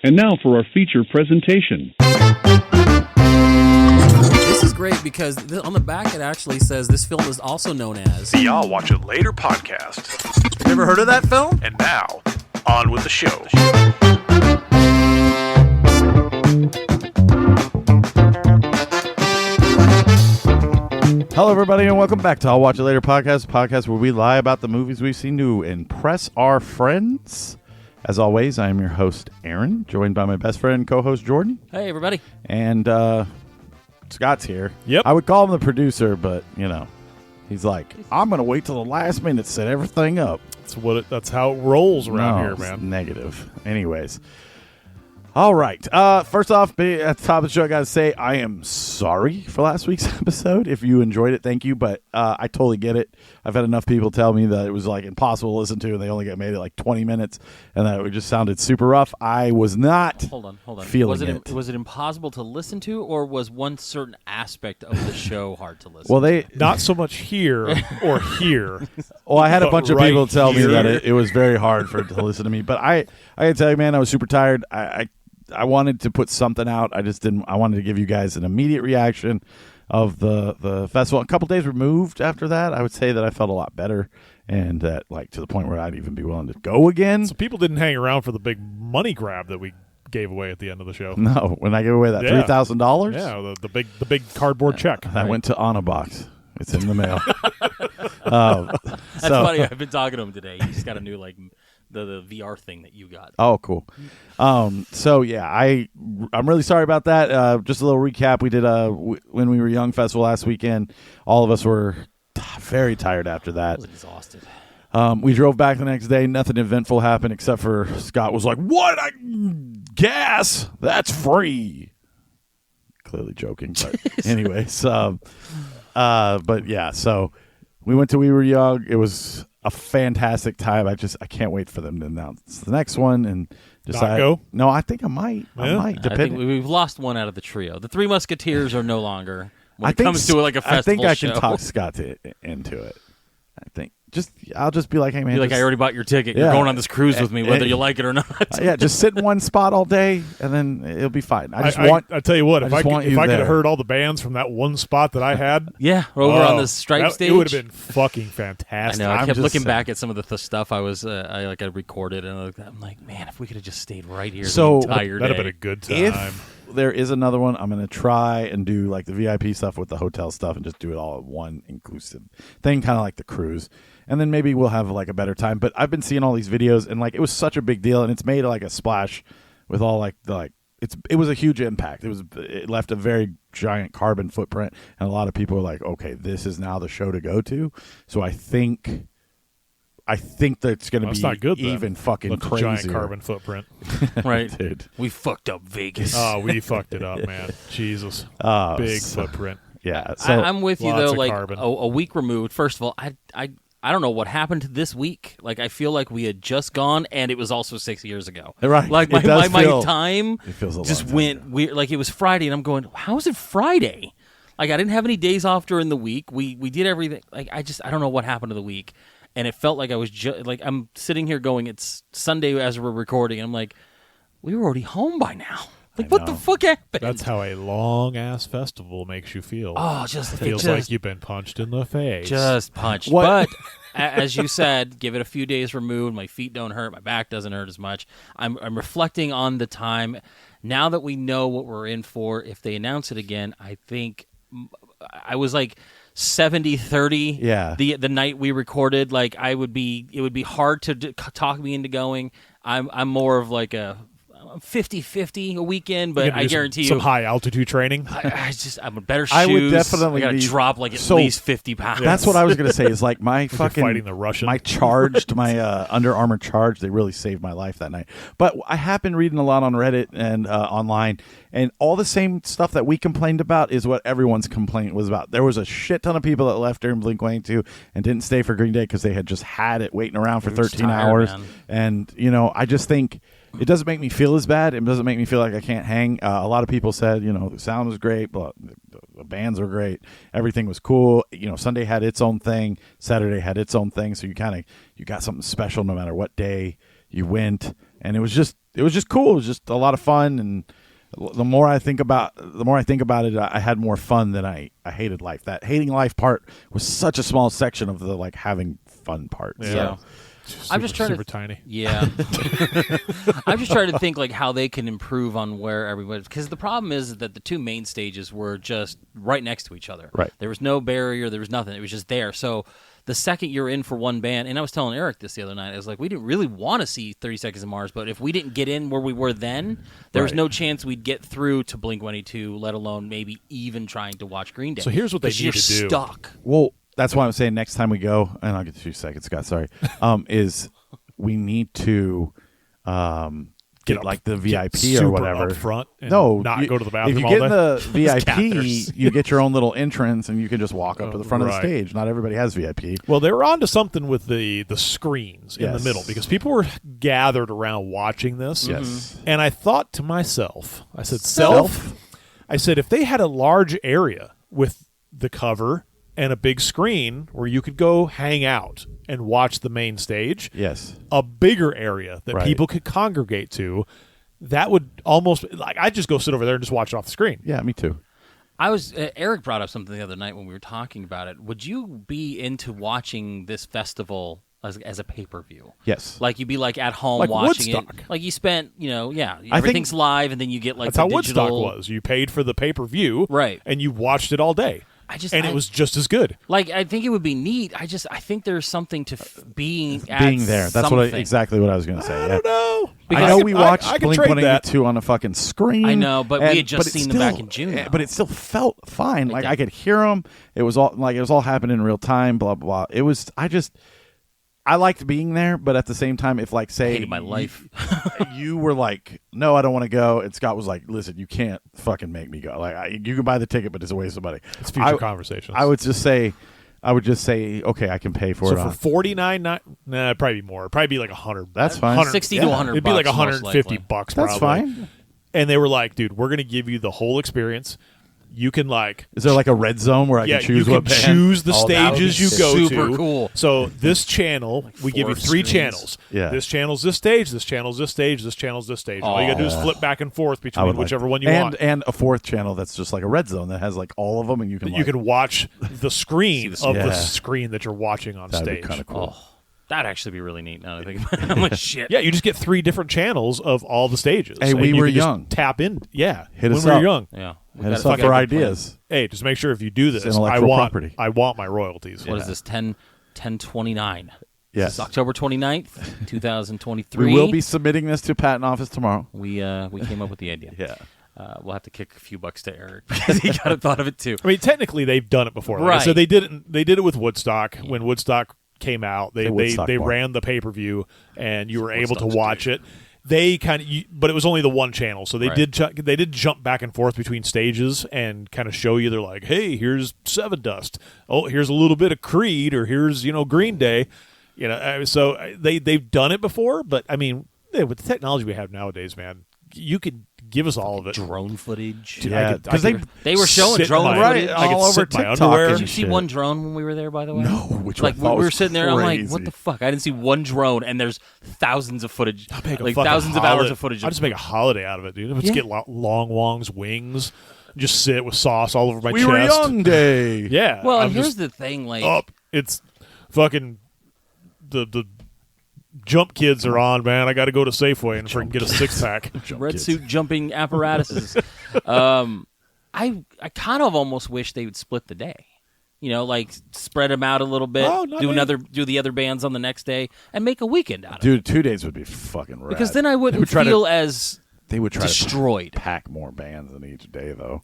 And now for our feature presentation. This is great because on the back it actually says this film is also known as the I'll Watch It Later podcast. Have you ever heard of that film? And now, on with the show. Hello, everybody, and welcome back to I'll Watch It Later podcast, a podcast where we lie about the movies we've seen to impress our friends. As always, I am your host, Aaron, joined by my best friend and co-host, Jordan. Hey, everybody. And Scott's here. Yep. I would call him the producer, but, you know, he's like, I'm going to wait till the last minute to set everything up. That's how it rolls around here, It's man. negative. Anyways. All right. First off, at the top of the show, I got to say I am sorry for last week's episode. If you enjoyed it, thank you. But I totally get it. I've had enough people tell me that it was like impossible to listen to, and they only made it like 20 minutes, and that it just sounded super rough. I was not. Hold on. Feeling it. Was it impossible to listen to, or was one certain aspect of the show hard to listen? Well, to? Not so much here or here. Well, I had a bunch of right people tell me here. that it was very hard to listen to me. But I gotta tell you, man, I was super tired. I wanted to put something out. I just didn't. I wanted to give you guys an immediate reaction of the festival. A couple days removed after that, I would say that I felt a lot better, and that to the point where I'd even be willing to go again. So people didn't hang around for the big money grab that we gave away at the end of the show. No, when I gave away that $3,000, Yeah, the big cardboard check. that went to Anna Box. It's in the mail. That's funny. I've been talking to him today. He just got a new the VR thing that you got. Oh, cool. So yeah, I'm really sorry about that. Just a little recap. We did When We Were Young festival last weekend. All of us were very tired after that. I was exhausted. We drove back the next day. Nothing eventful happened except for Scott was like, "What? Gas? That's free." Clearly joking, but anyways. But yeah, so we went to We Were Young. It was a fantastic time. I can't wait for them to announce the next one and decide. Not go? No, I think I might. Yeah. I think we've lost one out of the trio. The Three Musketeers are no longer when it comes to a festival I think I show. can talk Scott into it. I think I'll just be like, hey man, I already bought your ticket. You're going on this cruise with me, whether you like it or not. Yeah, just sit in one spot all day, and then it'll be fine. I tell you what, if I could there. have heard all the bands from that one spot that I had, Yeah, over on the Stripe stage. it would have been fucking fantastic. I know. I I'm kept just looking saying. back at some of the stuff I was I recorded, and I'm like, man, if we could have just stayed right here So, the entire That'd day. have been a good time. If there is another one, I'm going to try and do like the VIP stuff with the hotel stuff and just do it all at one inclusive thing, kind of like the cruise. And then maybe we'll have like a better time. But I've been seeing all these videos, and it was such a big deal, and it's made like a splash with all it was a huge impact. It left a very giant carbon footprint, and a lot of people are like, okay, this is now the show to go to. So I think that's going to be not good, then. even fucking Left a crazy. giant carbon footprint. right, Dude. we fucked up Vegas. Oh, we fucked it up, man. Jesus. Big footprint. Yeah. So I'm with you lots though. of Like carbon. a week removed. First of all, I don't know what happened this week. I feel like we had just gone, and it was also 6 years ago. Right. Like It does my feel- time it feels a just long time went ago. weird. Like it was Friday, and I'm going, how is it Friday? I didn't have any days off during the week. We did everything. I don't know what happened to the week, and it felt like I was I'm sitting here going, it's Sunday as we're recording, and I'm like, we were already home by now. What the fuck happened? That's how a long-ass festival makes you feel. Oh, It feels like you've been punched in the face. Just punched. What? But as you said, give it a few days removed. My feet don't hurt. My back doesn't hurt as much. I'm reflecting on the time. Now that we know what we're in for, if they announce it again, I think I was like 70-30. Yeah. The night we recorded, it would be hard to talk me into going. I'm more of like a 50-50 a weekend, but I guarantee some you high altitude training. I'm in better shoes. I would definitely I gotta be- drop at so- least 50 pounds. That's what I was going to say is like my fucking fighting the Russian. my Under Armour charge, they really saved my life that night. But I have been reading a lot on Reddit and online, and all the same stuff that we complained about is what everyone's complaint was about. There was a shit ton of people that left during Blink-182 and didn't stay for Green Day because they had just had it waiting around for 13 tired, hours. man. And I just think it doesn't make me feel as bad. It doesn't make me feel like I can't hang. A lot of people said, the sound was great, but the bands were great. Everything was cool. Sunday had its own thing. Saturday had its own thing. So you got something special no matter what day you went. And it was just just cool. It was just a lot of fun, and the more I think about it, I had more fun than I hated life. That hating life part was such a small section of the like having fun part. Yeah. I'm just trying super to tiny. Yeah. I'm just trying to think like how they can improve on where everybody, because the problem is that the two main stages were just right next to each other. Right. There was no barrier. There was nothing. It was just there. So the second you're in for one band, and I was telling Eric this the other night, I was like, we didn't really want to see 30 Seconds to Mars, but if we didn't get in where we were then, there was no chance we'd get through to Blink-182, let alone maybe even trying to watch Green Day. So here's what they need you're to do. stuck. Well, that's why I'm saying next time we go, and I'll get 2 seconds, Scott. Sorry, is we need to get like the VIP super or whatever up front. And no, not go to the bathroom. If you all get day. in the VIP, Catheters. you get your own little entrance, and you can just walk up to the front of the right. stage. Not everybody has VIP. Well, they were onto something with the screens in the Yes. middle because people were gathered around watching this. Yes. And I thought to myself, I said, I said, if they had a large area with the cover and a big screen where you could go hang out and watch the main stage, Yes. a bigger area that Right. people could congregate to, that would almost like I'd just go sit over there and just watch it off the screen. Yeah, me too. I was Eric brought up something the other night when we were talking about it. Would you be into watching this festival as a pay-per-view? Yes. Like you'd be like at home Like watching Woodstock. it. Like you spent, think- everything's live, and then you get like That's the how digital. Woodstock was. You paid for the pay-per-view, Right. and you watched it all day. It was just as good. Like I think it would be neat. I think there's something to being there. That's something. exactly what I was going to say. I Yeah. don't know. Because I know we watched I could trade that. Blink-182 on a fucking screen. I know, but we had just it seen them back in June, though. But it still felt fine. Like did. I could hear them. It was all happening in real time. Blah blah blah. It was. I liked being there, but at the same time, if like say Hated my life. you were like, no, I don't want to go, and Scott was like, listen, you can't fucking make me go. Like you can buy the ticket, but it's a waste of money. It's future conversations. I would just say, okay, I can pay for so it. for $49, it'd probably be more. It'd probably be like 100. That's fine. 100 60 to 100 It'd be like bucks, most 150 likely. bucks. That's probably. fine. And they were like, dude, we're gonna give you the whole experience. You can like. Is there like a red zone where I Yeah, can choose you what can band? choose the Oh, that would be stages you go super to. cool. So this channel, we give you 4 3 screens. channels. Yeah. This channel's this stage. This channel's this stage. This channel's this stage. All you gotta do is flip back and forth I between would like whichever that. one you and, want. and a fourth channel that's just like a red zone that has like all of them, and you can You can watch the screen of Yeah. the screen that you're watching on that'd stage. be kind of cool. Oh, that'd actually be really neat. Now that I think about it, I'm like, shit. Yeah, you just get 3 different channels of all the stages. Hey, And we you were can just young. Tap in. Yeah, Hit when us we were up. young. Yeah. We Hit us gotta up get a for good plan. ideas. Hey, just make sure if you do this, It's intellectual property. I want my royalties. What is this? 10/29. Yes. This is October 29th, 2023. We will be submitting this to Patent Office tomorrow. We came up with the idea. Yeah. We'll have to kick a few bucks to Eric because he kind of thought of it too. I mean, technically, they've done it before. Like I Right. said, they did it with Woodstock when Woodstock came out. They Woodstock bar. ran the pay-per-view, and you were able to Woodstock's watch it. They but it was only the one channel, so they Right. did jump back and forth between stages and kind of show you. They're like, hey, here's Seven Dust. Oh, here's a little bit of Creed, or here's Green Day. So they've done it before, but I mean, with the technology we have nowadays, man, you could give us all of it. Drone footage. Dude, Yeah, I could- 'cause I could They were showing sit in drone my- footage. I could all over sit in my TikTok underwear. and Did you see shit. one drone when we were there, by the way? No, which like one? That we were was sitting there, I'm like, crazy. what the fuck? I didn't see one drone, and there's thousands of footage, I'll make a like fucking thousands of hours holiday- of footage. I'll just make a holiday out of it, dude. Let's Yeah. get Long Wong's wings. Just sit with sauce all over my We chest. were young day. Yeah. Well, I'm and here's just the thing, like, up. It's fucking the jump kids are on, man. I got to go to Safeway and freaking get a 6-pack. red kids. suit jumping apparatuses. I kind of almost wish they would split the day. Like spread them out a little bit. Oh, not me. Do the other bands on the next day, and make a weekend out of it. Dude, 2 days would be fucking rad. Because then I wouldn't try to- feel as They would try destroyed. to pack more bands in each day, though.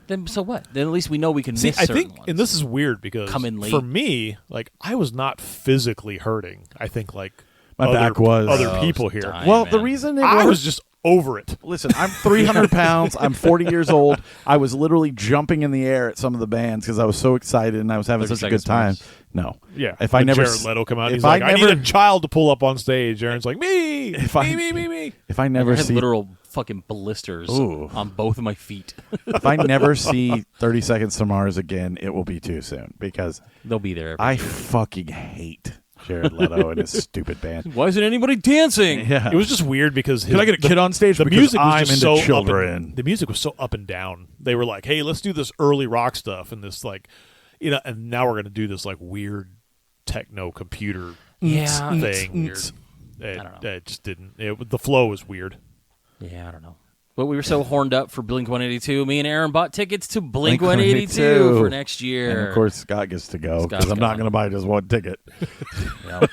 Then so what? Then at least we know we can See, miss I certain think, ones. and this is weird because Come in late. for me, like I was not physically hurting. I think like My back was. other Oh, people it's here. dying. Well, man. the reason it I was just over it. Listen, I'm 300 pounds. I'm 40 years old. I was literally jumping in the air at some of the bands because I was so excited and I was having 30 such a good Seconds to time. Mars. No. Yeah. If I When never Jared Leto come out, if he's like, I I never need a child to pull up on stage. Aaron's like, me, me. if I I never had see literal fucking blisters Ooh. on both of my feet. if I never see 30 Seconds to Mars again, it will be too soon because They'll be there. I fucking hate Jared Leto and his stupid band. Why isn't anybody dancing? Yeah. It was just weird because Can I get a kid on stage? The Because music was I'm just into so children. the music was so up and down. They were like, "Hey, let's do this early rock stuff," and this like, and now we're going to do this like weird techno computer Yeah. thing. I don't know. It just didn't. The flow was weird. Yeah, I don't know. But we were so horned up for Blink-182. Me and Aaron bought tickets to Blink-182 Blink-182 for next year. And of course, Scott gets to go because Scott's I'm not gone. going to buy just one ticket. Yeah.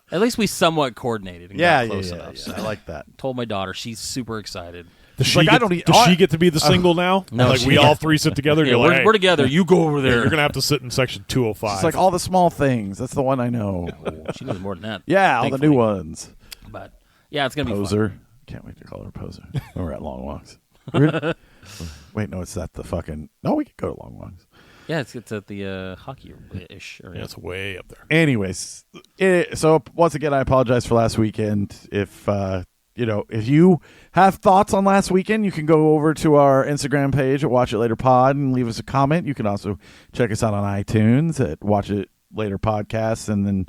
At least we somewhat coordinated and got close enough. So I like that. told my daughter. She's super excited. Does like, she I get, don't e- does she get to be the single now? No, like she- we all three sit together. And Yeah, you're we're, like, hey, we're together. You go over there. you're going to have to sit in section 205. It's like all the small things. That's the one I know. She knows more than that. Yeah, all the new thankfully. ones. But yeah, it's gonna be fun. Poser. Can't wait to call her Poser. When we're at Long Walks. Wait, no, it's at the fucking. No, we could go to Long Walks. Yeah, it's at the hockey-ish area. yeah, it's way up there. Anyways, so once again, I apologize for last weekend. If if you have thoughts on last weekend, you can go over to our Instagram page at Watch It Later Pod and leave us a comment. You can also check us out on iTunes at Watch It Later Podcast, and then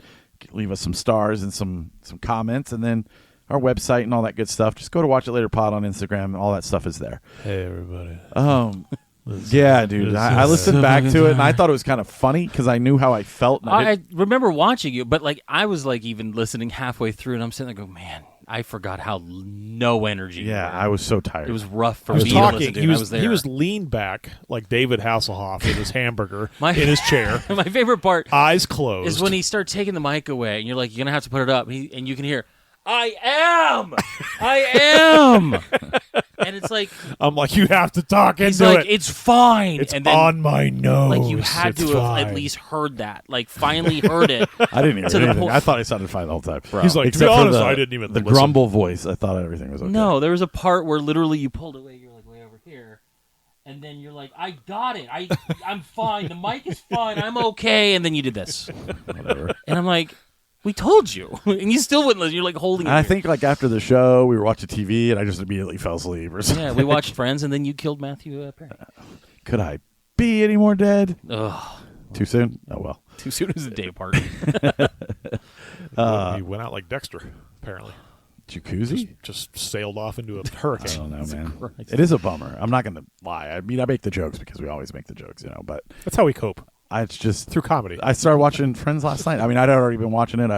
leave us some stars and some comments, and then our website and all that good stuff. Just go to Watch It Later Pod on Instagram. All that stuff is there. Hey, everybody. Yeah, dude. I listened back to it, and I thought it was kind of funny because I knew how I felt. And I remember watching you, but like I was like even listening halfway through, and I'm sitting there going, man, I forgot how no energy. you yeah, were. I was so tired. It was rough for I was me to talking. listen to. He and I was was there. he was leaned back like David Hasselhoff with his hamburger My- in his chair, My favorite part eyes closed. is when he started taking the mic away, and you're like, you're gonna have to put it up, and you can hear, I am, and it's like I'm like, you have to talk he's into like, it. it's fine, It's and then on my nose. like you had It's to have fine. at least heard that, like finally heard it. I didn't hear to the anything. point- I thought I sounded fine the whole time. He's like, to Except be for honest, the, I didn't even the listen. grumble voice. I thought everything was okay. No, there was a part where literally you pulled away. You're like way over here, and then you're like, "I got it. I'm fine. The mic is fine. I'm okay." And then you did this, Whatever. and I'm like, "We told you," and you still wouldn't listen. You're like holding it. And I here. think like after the show, we were watching TV, and I just immediately fell asleep or something. Yeah, we watched Friends, and then you killed Matthew Perry. Could I be any more dead? Ugh, Too soon? Oh well. too soon. It was a day party. He went out like Dexter, apparently. Jacuzzi? Just sailed off into a I hurricane. don't know, man. Christ. It is a bummer. I'm not going to lie. I mean, I make the jokes because we always make the jokes, but That's how we cope it's just through comedy. I started watching Friends last night. I mean, I'd already been watching it.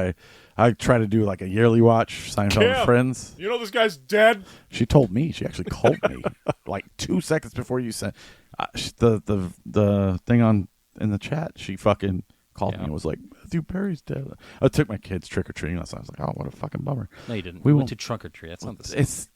I try to do like a yearly watch, Seinfeld and Kim. Friends. You know this guy's dead. She told me. She actually called me like 2 seconds before you sent the thing on in the chat. She fucking called me and was like, Matthew Perry's dead. I took my kids trick or treating last night. I was like, oh, what a fucking bummer. No, you didn't. We We went won't- to Trunk or Treat. That's not the same.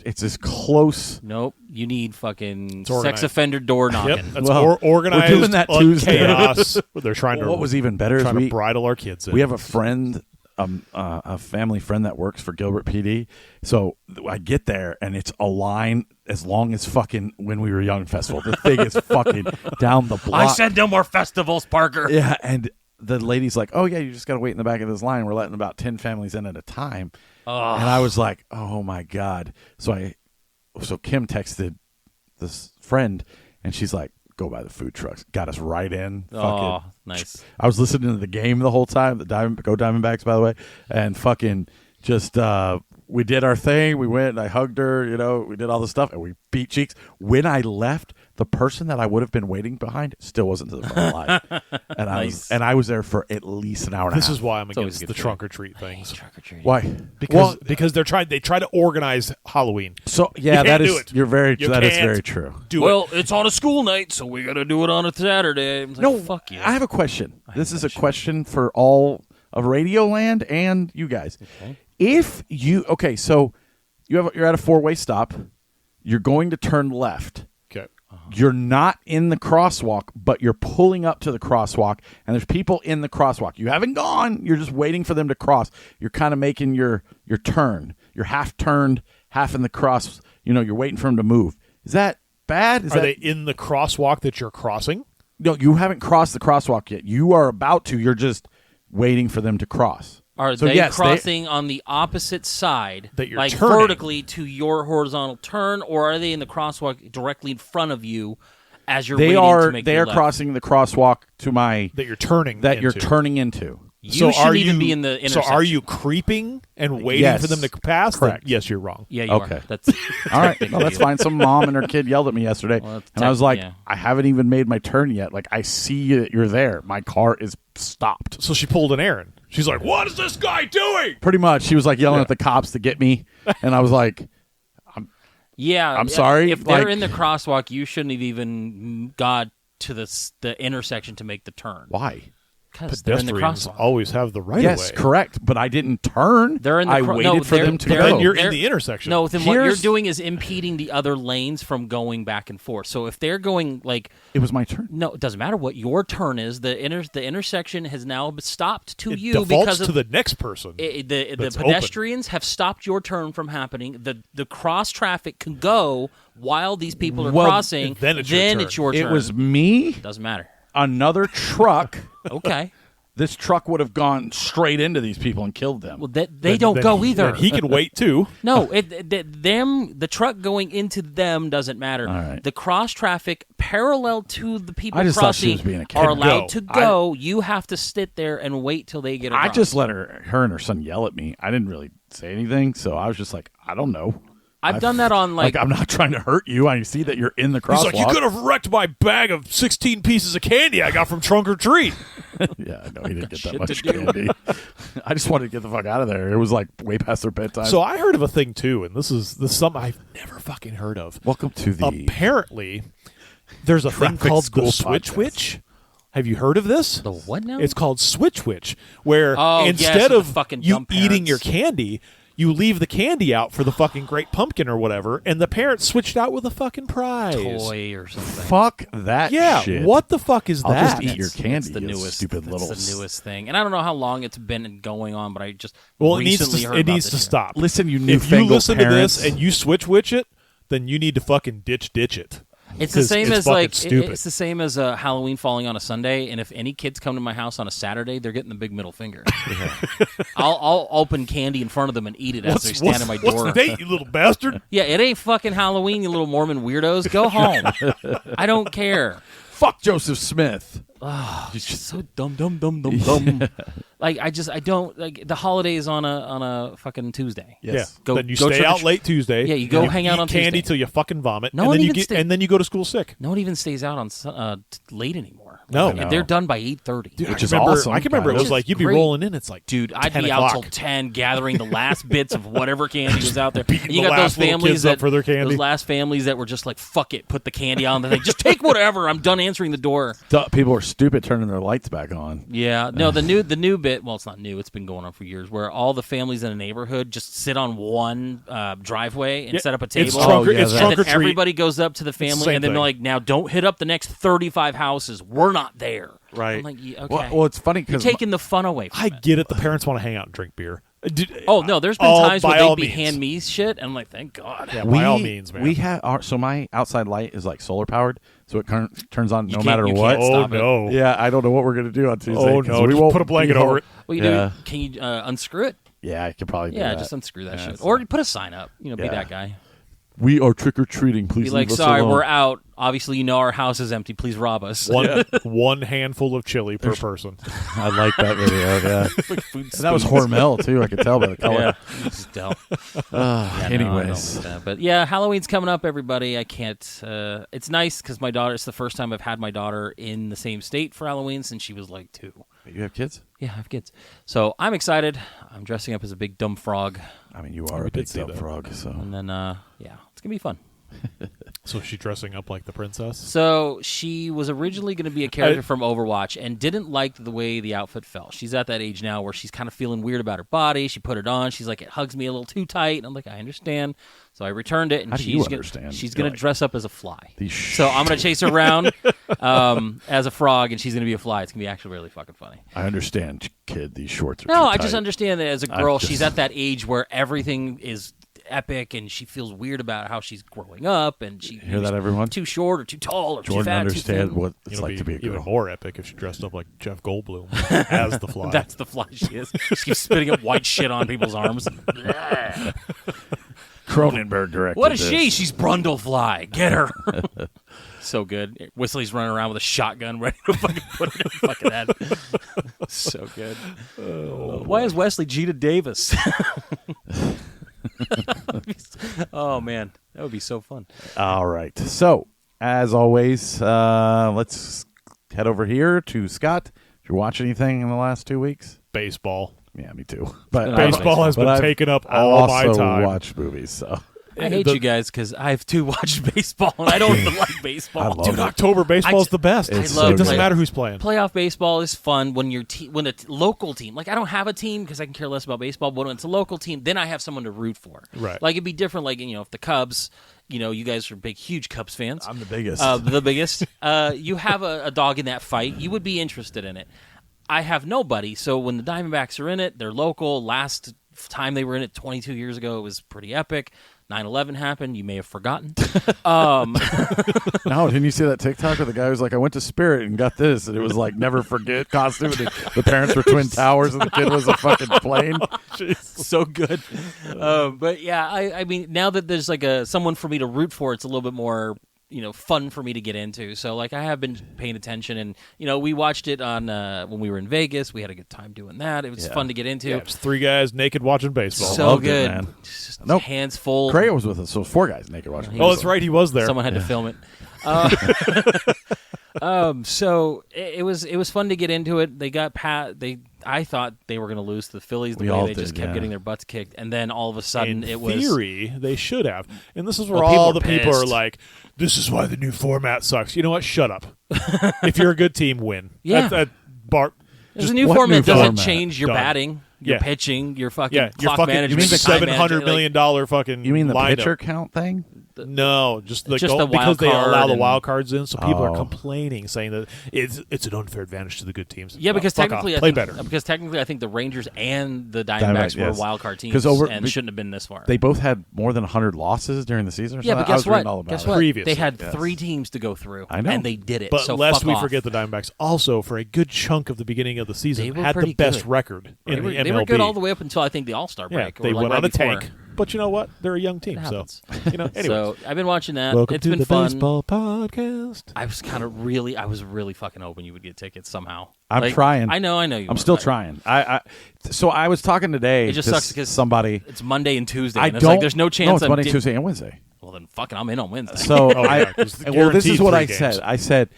It's as close. Nope. You need fucking organized. sex offender door knocking. Yep, that's Well, organized we're doing that Tuesday. chaos. They're trying to. What was even better is trying we to bridle our kids in. we have a friend, a family friend that works for Gilbert PD. So I get there and it's a line as long as fucking When We Were Young festival. The thing is fucking down the block. I said no more festivals, Parker. Yeah, and the lady's like, "Oh yeah, you just got to wait in the back of this line. We're letting about 10 families in at a time." And I was like, "Oh my god!" So Kim texted this friend, and she's like, "Go by the food trucks." Got us right in. Oh, Fucking, nice. I was listening to the game the whole time. Go Diamondbacks, by the way, and fucking just we did our thing. We went and I hugged her. We did all the stuff, and we beat cheeks. When I left, the person that I would have been waiting behind still wasn't to the front line, and Nice. I was there for at least an hour and a half. This is why I'm always a against good the feeling. trunk or treat things. Trunk or treat. why Because they try to organize Halloween. So yeah, You that can't do is it. you're very You that is can't very true. Do it. It's on a school night, so we got to do it on a Saturday. I was like, No, fuck you. I have a question. This is a question for all of Radioland and you guys. Okay. If you so you're at a 4-way stop, you're going to turn left. Okay. You're not in the crosswalk, but you're pulling up to the crosswalk, and there's people in the crosswalk. You haven't gone. You're just waiting for them to cross. You're kind of making your turn. You're half turned, half in the cross. You're waiting for them to move. Is that bad? Are they in the crosswalk that you're crossing? No, you haven't crossed the crosswalk yet. You are about to. You're just waiting for them to cross. Are So, they yes, crossing on the opposite side, That you're like turning. vertically to your horizontal turn, or are they in the crosswalk directly in front of you as you're They waiting are. to make They your are left? crossing the crosswalk to my That you're turning that you're into? turning into. You shouldn't even be in the intersection. So are you creeping and waiting Yes. for them to pass? Correct. Then yes, you're wrong. Yeah, you Okay. are. That's All right, no, that's fine. Some mom and her kid yelled at me yesterday, Well, that's and I was like, yeah. I haven't even made my turn yet. Like, I see that you're there. My car is stopped. So she pulled an Aaron. She's like, "What is this guy doing?" Pretty much. She was like yelling at the cops to get me, and I was like, Yeah, I'm sorry, If they're like- in the crosswalk, you shouldn't have even got to the intersection to make the turn. why? Because they're in the Pedestrians crosswalk. always have the right Yes, of way. correct. But I didn't turn. They're in the I cro- waited no, for they're- them to they're- go. Then you're in They're- the intersection. No, then what you're Here's- doing is impeding the other lanes from going back and forth. So if they're going like, It was my turn. no, it doesn't matter what your turn is. The intersection has now stopped to it you defaults because of to the next person. the that's pedestrians have stopped your turn from happening. The cross traffic can go while these people are Well, crossing. then it's your turn. it's your turn. It was me, Doesn't matter. another truck. Okay. This truck would have gone straight into these people and killed them. Well, they Then- don't then go he- either. then He can wait too. No, the truck going into them doesn't matter. All right. The cross traffic parallel to the people I just thought she crossing was being a kid. are allowed Go. to go. You have to sit there and wait till they get across. I just let her and her son yell at me. I didn't really say anything, so I was just like, I don't know. I've done that on like I'm not trying to hurt you. I see that you're in the crosswalk. He's like, "You could have wrecked my bag of 16 pieces of candy I got from Trunk or Treat." Yeah, no, he didn't get that Shit much to do. candy. I just wanted to get the fuck out of there. It was like way past their bedtime. So I heard of a thing too, and this is something I've never fucking heard of. welcome to the Apparently, there's a thing Traffic called School the Switch Podcast. Witch. Have you heard of this? the what now? It's called Switch Witch, where Oh, yes, instead with of the fucking you dumb eating parents. your candy, you leave the candy out for the fucking Great Pumpkin or whatever, and the parents switched out with a fucking prize. toy or something. fuck that Yeah, shit. what the fuck is I'll that? just eat your candy. It's the you newest, stupid that's little. the newest thing, and I don't know how long it's been going on, but I just Well, it needs recently to heard it about needs this to shit. stop. Listen, you if you newfangled listen parents. to this and you Switch Witch it, then you need to fucking ditch it. It's the 'Cause same it's as fucking like stupid. it's the same as Halloween falling on a Sunday, and if any kids come to my house on a Saturday, they're getting the big middle finger. I'll open candy in front of them and eat it as they stand at my door. What's the date, you little bastard? Yeah, it ain't fucking Halloween, you little Mormon weirdos. Go home. I don't care. fuck Joseph Smith. So dumb. Like I don't like the holidays on a fucking Tuesday. Yes. Go- then you go stay trick or out tr- late Tuesday. Yeah, you go and hang out eat on candy Tuesday. till you fucking vomit, No and one then you even get stay- and then you go to school sick. No one even stays out on late anymore. No. Like, they're done by 8:30. Dude, Which I is remember, awesome, I can remember it kind was of. like you'd be Great. rolling in. It's like, Dude, I'd 10 be out till o'clock. 10 gathering the last bits of whatever candy was out there. Beating And you the got those last little families kids up that for their candy. those last families that were just like, fuck it, put the candy on the thing. Just take whatever. I'm done answering the door. People are stupid turning their lights back on. Yeah, no, the new bit. Well, it's not new. It's been going on for years. Where all the families in a neighborhood just sit on one driveway and Yeah, set up a table. It's trunk, Oh, yeah, it's that- trunk and or then treat. everybody goes up to the family, same and then thing. they're like, "Now, don't hit up the next 35 houses. We're not there." Right. I'm like, yeah, okay. Well, it's funny You're because taking the fun away from I it. get it. The parents want to hang out and drink beer. Oh no, there's been All- times where by all they'd be means. hand me shit, and I'm like, thank God. Yeah, by all means, man. We have so my outside light is like solar powered, so it turns on no can't- matter you what. can't oh stop it. no. Yeah, I don't know what we're gonna do on Tuesday. Oh 'cause no. we Just won't put a blanket over it. What you Yeah. do? Can you unscrew it? Yeah, I could probably do Yeah, that. just unscrew that Yeah, shit, so- or put a sign up. Be Yeah. that guy. We are trick or treating. Please Be leave like, us sorry, alone. we're out. Obviously, you know our house is empty. Please rob us. One handful of chili per person. I like that video. Yeah, Food and that was Hormel too. I could tell by the color. Yeah. You just don't. Yeah, no, I don't Anyways, like that. But yeah, Halloween's coming up, everybody. I can't. It's nice because my daughter. It's the first time I've had my daughter in the same state for Halloween since she was like 2. you have kids. Yeah, I have kids, so I'm excited. I'm dressing up as a big dumb frog, I mean, you are We a did big see dumb that. frog. So and then yeah, it's gonna be fun. So is she dressing up like the princess? So she was originally going to be a character from Overwatch and didn't like the way the outfit felt. She's at that age now where she's kind of feeling weird about her body. She put it on. She's like, it hugs me a little too tight. And I'm like, I understand. So I returned it, and How do you she's understand? she's You're going to like, dress up as a fly. these So I'm going to chase her around as a frog, and she's going to be a fly. It's going to be actually really fucking funny. I understand, kid. These shorts are No, too I just tight. understand that as a I'm girl, just- she's at that age where everything is epic, and she feels weird about how she's growing up, and she Hear that, everyone? too short or too tall or too Jordan fat, understand too thin. what it's It'll like be to be a even girl. more epic if she dressed up like Jeff Goldblum as the fly. That's the fly she is. She keeps spitting up white shit on people's arms. Cronenberg directed What is this. she? She's Brundlefly. Get her. So good. Whistly's running around with a shotgun ready to fucking put it in her fucking head. So good. Why is Wesley Gita Davis? Oh, man. That would be so fun. All right. So, as always, let's head over here to Scott. Did you watch anything in the last 2 weeks? Baseball. Yeah, me too. But Baseball has been taking up I all my also time. watch movies, so I hate you guys because I have too watched baseball, and I don't even like baseball. I love Dude, it. October baseball is the best. It's I love It doesn't play- matter who's playing. Playoff baseball is fun when when a local team, like I don't have a team because I can care less about baseball, but when it's a local team, then I have someone to root for. Right. Like it'd be different, like, if the Cubs, you guys are big, huge Cubs fans. I'm the biggest. The biggest. You have a dog in that fight, you would be interested in it. I have nobody, so when the Diamondbacks are in it, they're local. Last time they were in it 22 years ago, it was pretty epic. 9/11 happened. You may have forgotten. No, didn't you see that TikTok where the guy was like, I went to Spirit and got this, and it was like never forget costume, and the parents were Twin Towers, and the kid was a fucking plane. So good. But yeah, I mean, now that there's like someone for me to root for, it's a little bit more fun for me to get into. So like I have been paying attention, and we watched it on when we were in Vegas. We had a good time doing that. It was fun to get into. Yeah, it's three guys naked watching baseball. So Loved it, good, man. Just Nope. hands full. Craig was with us, so it was 4 guys naked watching. Oh, that's right. He was there. Someone had to film it. So it was fun to get into it. They got I thought they were going to lose to the Phillies the We way all they just did, kept yeah. getting their butts kicked, and then all of a sudden In it was theory, they should have. And this is where Well, people all are the people are pissed. like, this is why the new format sucks. You know what? Shut up. If you're a good team, win. Yeah. Bart. There's a new what format new doesn't format? change your Done. batting, your Yeah. pitching, your fucking Yeah, you're clock fucking. management. You mean the time $700 management, million dollar fucking? You mean the lineup. pitcher count thing? No, just the Just the because wild they allow card the and- wild cards in, so people Oh. are complaining, saying that it's an unfair advantage to the good teams. Yeah, because Fuck technically, off. I play think, better. Because technically, I think the Rangers and the Diamondbacks, Diamondbacks were yes. wild card teams, 'Cause and shouldn't have been this far. They both had more than 100 losses during the season or yeah, something? but I guess was reading what? all about Guess it. what? Previously, They had yes. 3 teams to go through, I know. and they did it. But so lest fuck we off. forget the Diamondbacks, also for a good chunk of the beginning of the They season, were had the pretty best good. record They in were, the MLB. they were good all the way up until I think the All-Star Yeah, break. they or like went right on a before. tank. But you know what? They're a young team, It so happens. anyway. So I've been watching that. Welcome It's to been the fun. baseball podcast. I was really fucking hoping you would get tickets somehow. I'm Like, trying. I know you. I'm were, still but trying. So I was talking today It just to sucks because somebody. It's Monday and Tuesday. I and it's don't. like there's no chance. No, it's I'm Monday, di- Tuesday, and Wednesday. Well, then fucking I'm in on Wednesday. So yeah, 'cause well, this is guaranteed what I 3 said. games. I said,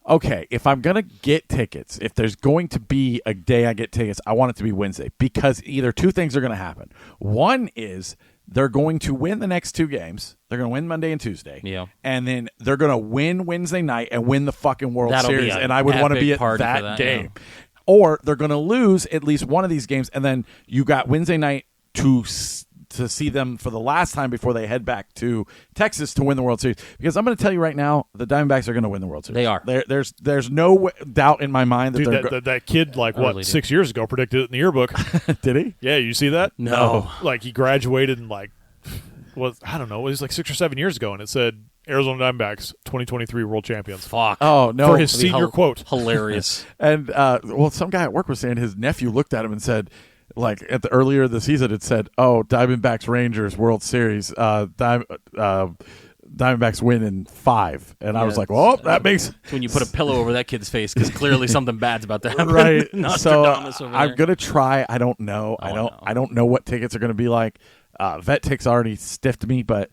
okay, if I'm gonna get tickets, if there's going to be a day I get tickets, I want it to be Wednesday because either 2 things are going to happen. One is they're going to win the next 2 games. They're going to win Monday and Tuesday. Yeah. And then they're going to win Wednesday night and win the fucking World That'll be Series. a And I would want to epic be at party for that that, game. yeah. Or they're going to lose at least one of these games, and then you got Wednesday night to see them for the last time before they head back to Texas to win the World Series. Because I'm going to tell you right now, the Diamondbacks are going to win the World Series. They are. There's no doubt in my mind that Dude, they're that kid, like, Early, what, dude. 6 years ago predicted it in the yearbook. Did he? Yeah, you see that? No. Like, he graduated in, like, I don't know, it was like 6 or 7 years ago, and it said Arizona Diamondbacks 2023 World Champions. Fuck. Oh no! For his That'd be senior quote. Hilarious. And well, some guy at work was saying his nephew looked at him and said, like at the earlier of the season, it said, "Oh, Diamondbacks Rangers World Series, Diamondbacks win in 5," and I was like, "Well, that makes When you put a pillow over that kid's face because clearly something bad's about to happen. right." So Nostradamus over I'm there. gonna try. I don't know. I don't know what tickets are gonna be like. Vet Tick's already stiffed me, but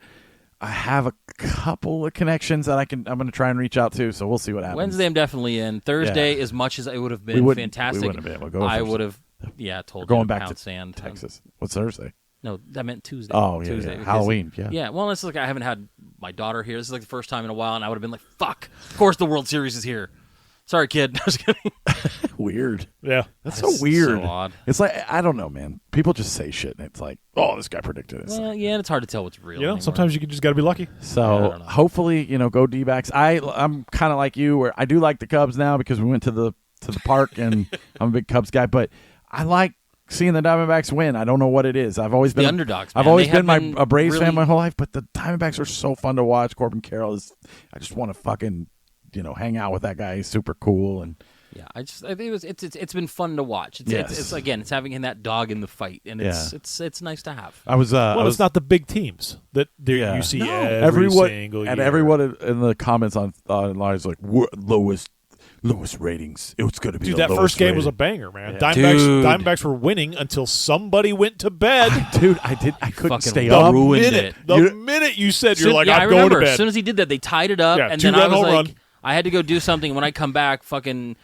I have a couple of connections that I'm going to try and reach out to, so we'll see what happens. Wednesday, I'm definitely in. Thursday, as much as it would have We been wouldn't- fantastic, we wouldn't have been able to go I Thursday. would have, told We're going you to back pound to sand. Texas. What's Thursday? No, that meant Tuesday. Oh, yeah, Tuesday, yeah. because- Halloween, yeah. Yeah, well, it's like I haven't had my daughter here. This is like the first time in a while, and I would have been like, fuck, of course the World Series is here. Sorry, kid. I was kidding. Weird. Yeah. That's That's so weird. so odd. It's like, I don't know, man. People just say shit, and it's like, oh, this guy predicted this. Well, yeah, and it's hard to tell what's real. You know, anymore. sometimes you just got to be lucky. So I don't know. hopefully, go D-backs. I'm kind of like you, where I do like the Cubs now because we went to the park, and I'm a big Cubs guy. But I like seeing the Diamondbacks win. I don't know what it is. I've always The been underdogs, I've man. always They been have been a Braves really- fan my whole life, but the Diamondbacks are so fun to watch. Corbin Carroll is. I just want to fucking hang out with that guy. He's super cool, and Yeah, I think it's been fun to watch. Yes. It's again, it's having that dog in the fight, and it's nice to have. I was it's not the big teams that you see everyone single year. and everyone in the comments online is like lowest ratings. It was going to be Dude, the that lowest first game rating. was a banger, man. Yeah. Diamondbacks were winning until somebody went to bed. Dude, I couldn't Fucking stay the up. ruined it. The minute you said you're like, I I'm going remember. to bed. As soon as he did that, they tied it up, Yeah, and then I two-run was home like, run. I had to go do something. When I come back, fucking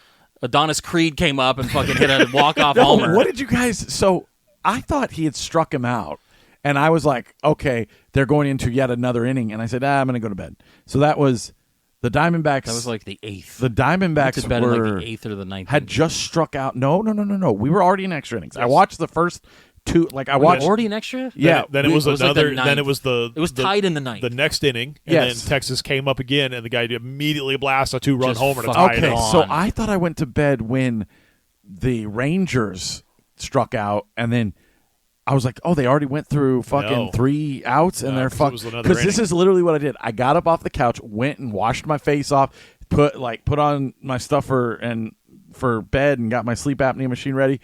Adonis Creed came up and fucking hit a walk-off homer. What did you guys? So I thought he had struck him out, and I was like, okay, they're going into yet another inning, and I said, I'm going to go to bed. So that was the Diamondbacks. That was like the 8th. The Diamondbacks Went to bed in were like the 8th or the 9th. had just struck out. No. We were already in extra innings. I watched the first two. Like I watched already an extra. Yeah. Then it was it was like the another. then it was It was tied in the 9th. The next inning, and Yes. then Texas came up again, and the guy immediately blast a 2-run Just homer to fucking tie it Okay, up. on. so I thought I went to bed when the Rangers struck out, and then I was like, "Oh, they already went through fucking No. 3 outs, and No, they're 'cause it fuck." was another Because this inning. is literally what I did. I got up off the couch, went and washed my face off, put on my stuff for bed, and got my sleep apnea machine ready.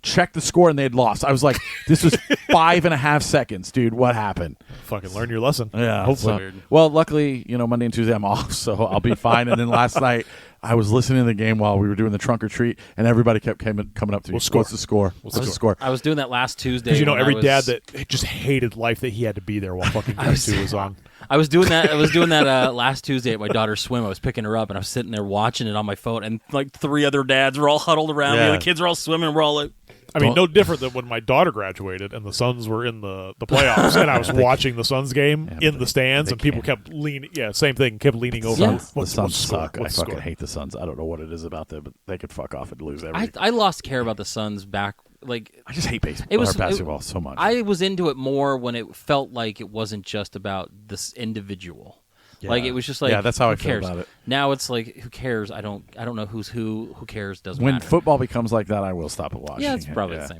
Checked the score, and they had lost. I was like, "This was 5.5 seconds, dude. What happened?" Fucking learn your lesson. Yeah. Hopefully. Well, luckily, Monday and Tuesday I'm off, so I'll be fine. And then last night I was listening to the game while we were doing the trunk or treat, and everybody kept coming up to me. What's the What's the score? What's the score? I was doing that last Tuesday. Because when every I dad was- that just hated life that he had to be there while fucking game 2 was on. I was doing that. Last Tuesday at my daughter's swim. I was picking her up, and I was sitting there watching it on my phone, and like 3 other dads were all huddled around me. Yeah. The kids were all swimming. We're all like, I mean, no different than when my daughter graduated and the Suns were in the playoffs, and I was watching the Suns game in the stands, and people kept leaning. Yeah, same thing. Kept leaning over. Yeah. The What's Suns the score? suck. I What's the fucking score? hate the Suns. I don't know what it is about them, but they could fuck off and lose everything. I lost care about the Suns back. Like I just hate baseball it was or basketball so much. I was into it more when it felt like it wasn't just about this individual. Yeah. Like it was just like, Yeah, that's how who I feel cares? about it. Now it's like, who cares? I don't know who's who. Who cares? Doesn't when matter. football becomes like that, I will stop watching. Yeah, it's probably Yeah. the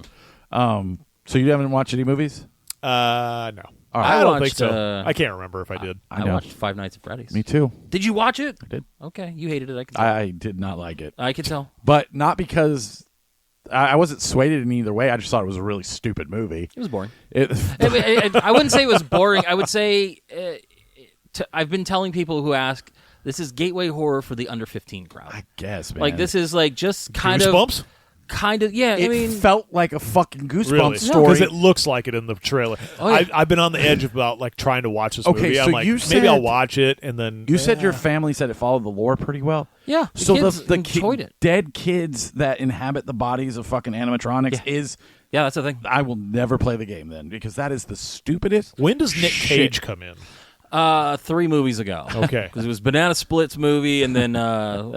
same. So you haven't watched any movies? No. All right. I don't think watched, so. I can't remember if I did. I know. watched Five Nights at Freddy's. Me too. Did you watch it? I did. Okay, you hated it. I can tell. I did not like it, I can tell. but not because I wasn't swayed in either way. I just thought it was a really stupid movie. It was boring. It, I wouldn't say it was boring. I would say I've been telling people who ask, this is gateway horror for the under 15 crowd. I guess, man. Like this is like just kind Goosebumps? of yeah. It I mean, felt like a fucking Goosebumps Really? story. Because it looks like it in the trailer. Oh, yeah. I've been on the edge about like trying to watch this Okay, movie. so I'm like, you maybe said- I'll watch it, and then You said your family said it followed the lore pretty well. yeah. So kids the enjoyed it. dead kids that inhabit the bodies of fucking animatronics is. Yeah, that's the thing. I will never play the game then because that is the stupidest. when does Nick Shit. Cage come in? 3 movies ago. Okay. Because it was Banana Splits movie and then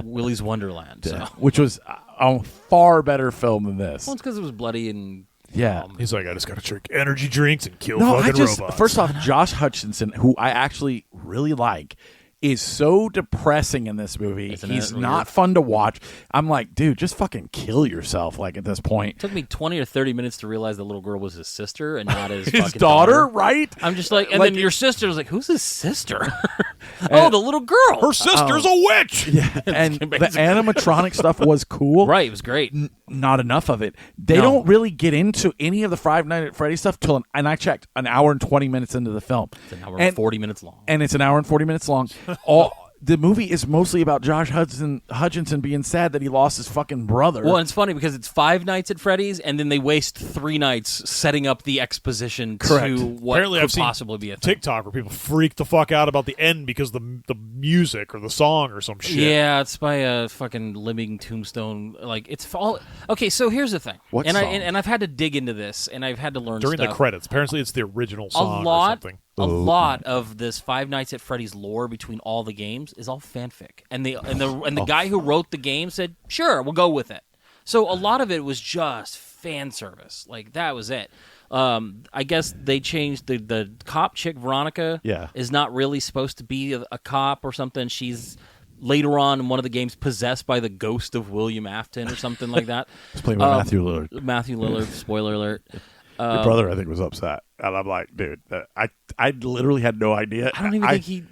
Willy's Wonderland. So. Which was a far better film than this. Well, it's because it was bloody and Yeah. He's like, I just got to drink energy drinks and kill No, fucking I just robots. first off, Josh Hutcherson, who I actually really like, is so depressing in this movie. Isn't He's it? not fun to watch. I'm like, dude, just fucking kill yourself. Like at this point, it took me 20 or 30 minutes to realize the little girl was his sister and not his, his fucking daughter, right? I'm just like, and Like- then your sister was like, who's his sister? Oh, the little girl. her sister's a witch. And the animatronic stuff was cool. Right, it was great. Not enough of it. They No. don't really get into any of the Five Nights at Freddy's stuff till, and I checked, an hour and 20 minutes into the film. It's an hour and 40 minutes long. And it's an hour and 40 minutes long. The movie is mostly about Josh Hutchinson being sad that he lost his fucking brother. Well, and it's funny because it's 5 nights at Freddy's, and then they waste 3 nights setting up the exposition Correct. to what Apparently, could I've seen possibly be a thing. TikTok where people freak the fuck out about the end because the music or the song or some shit. Yeah, it's by a fucking living tombstone. Like it's all okay. So here's the thing, What and song? and I've had to dig into this, and I've had to learn During stuff. the credits. Apparently, it's the original A song or lot, something. a lot of this Five Nights at Freddy's lore between all the games is all fanfic, and the guy who wrote the game said, "Sure, we'll go with it." So a lot of it was just fan service. Like that was it. I guess they changed the cop chick Veronica. Yeah. Is not really supposed to be a cop or something. She's later on in one of the games possessed by the ghost of William Afton or something like that. It's played by Matthew Lillard. Matthew Lillard. Spoiler alert. Your brother, I think, was upset. And I'm like, dude, I literally had no idea. I don't even think he.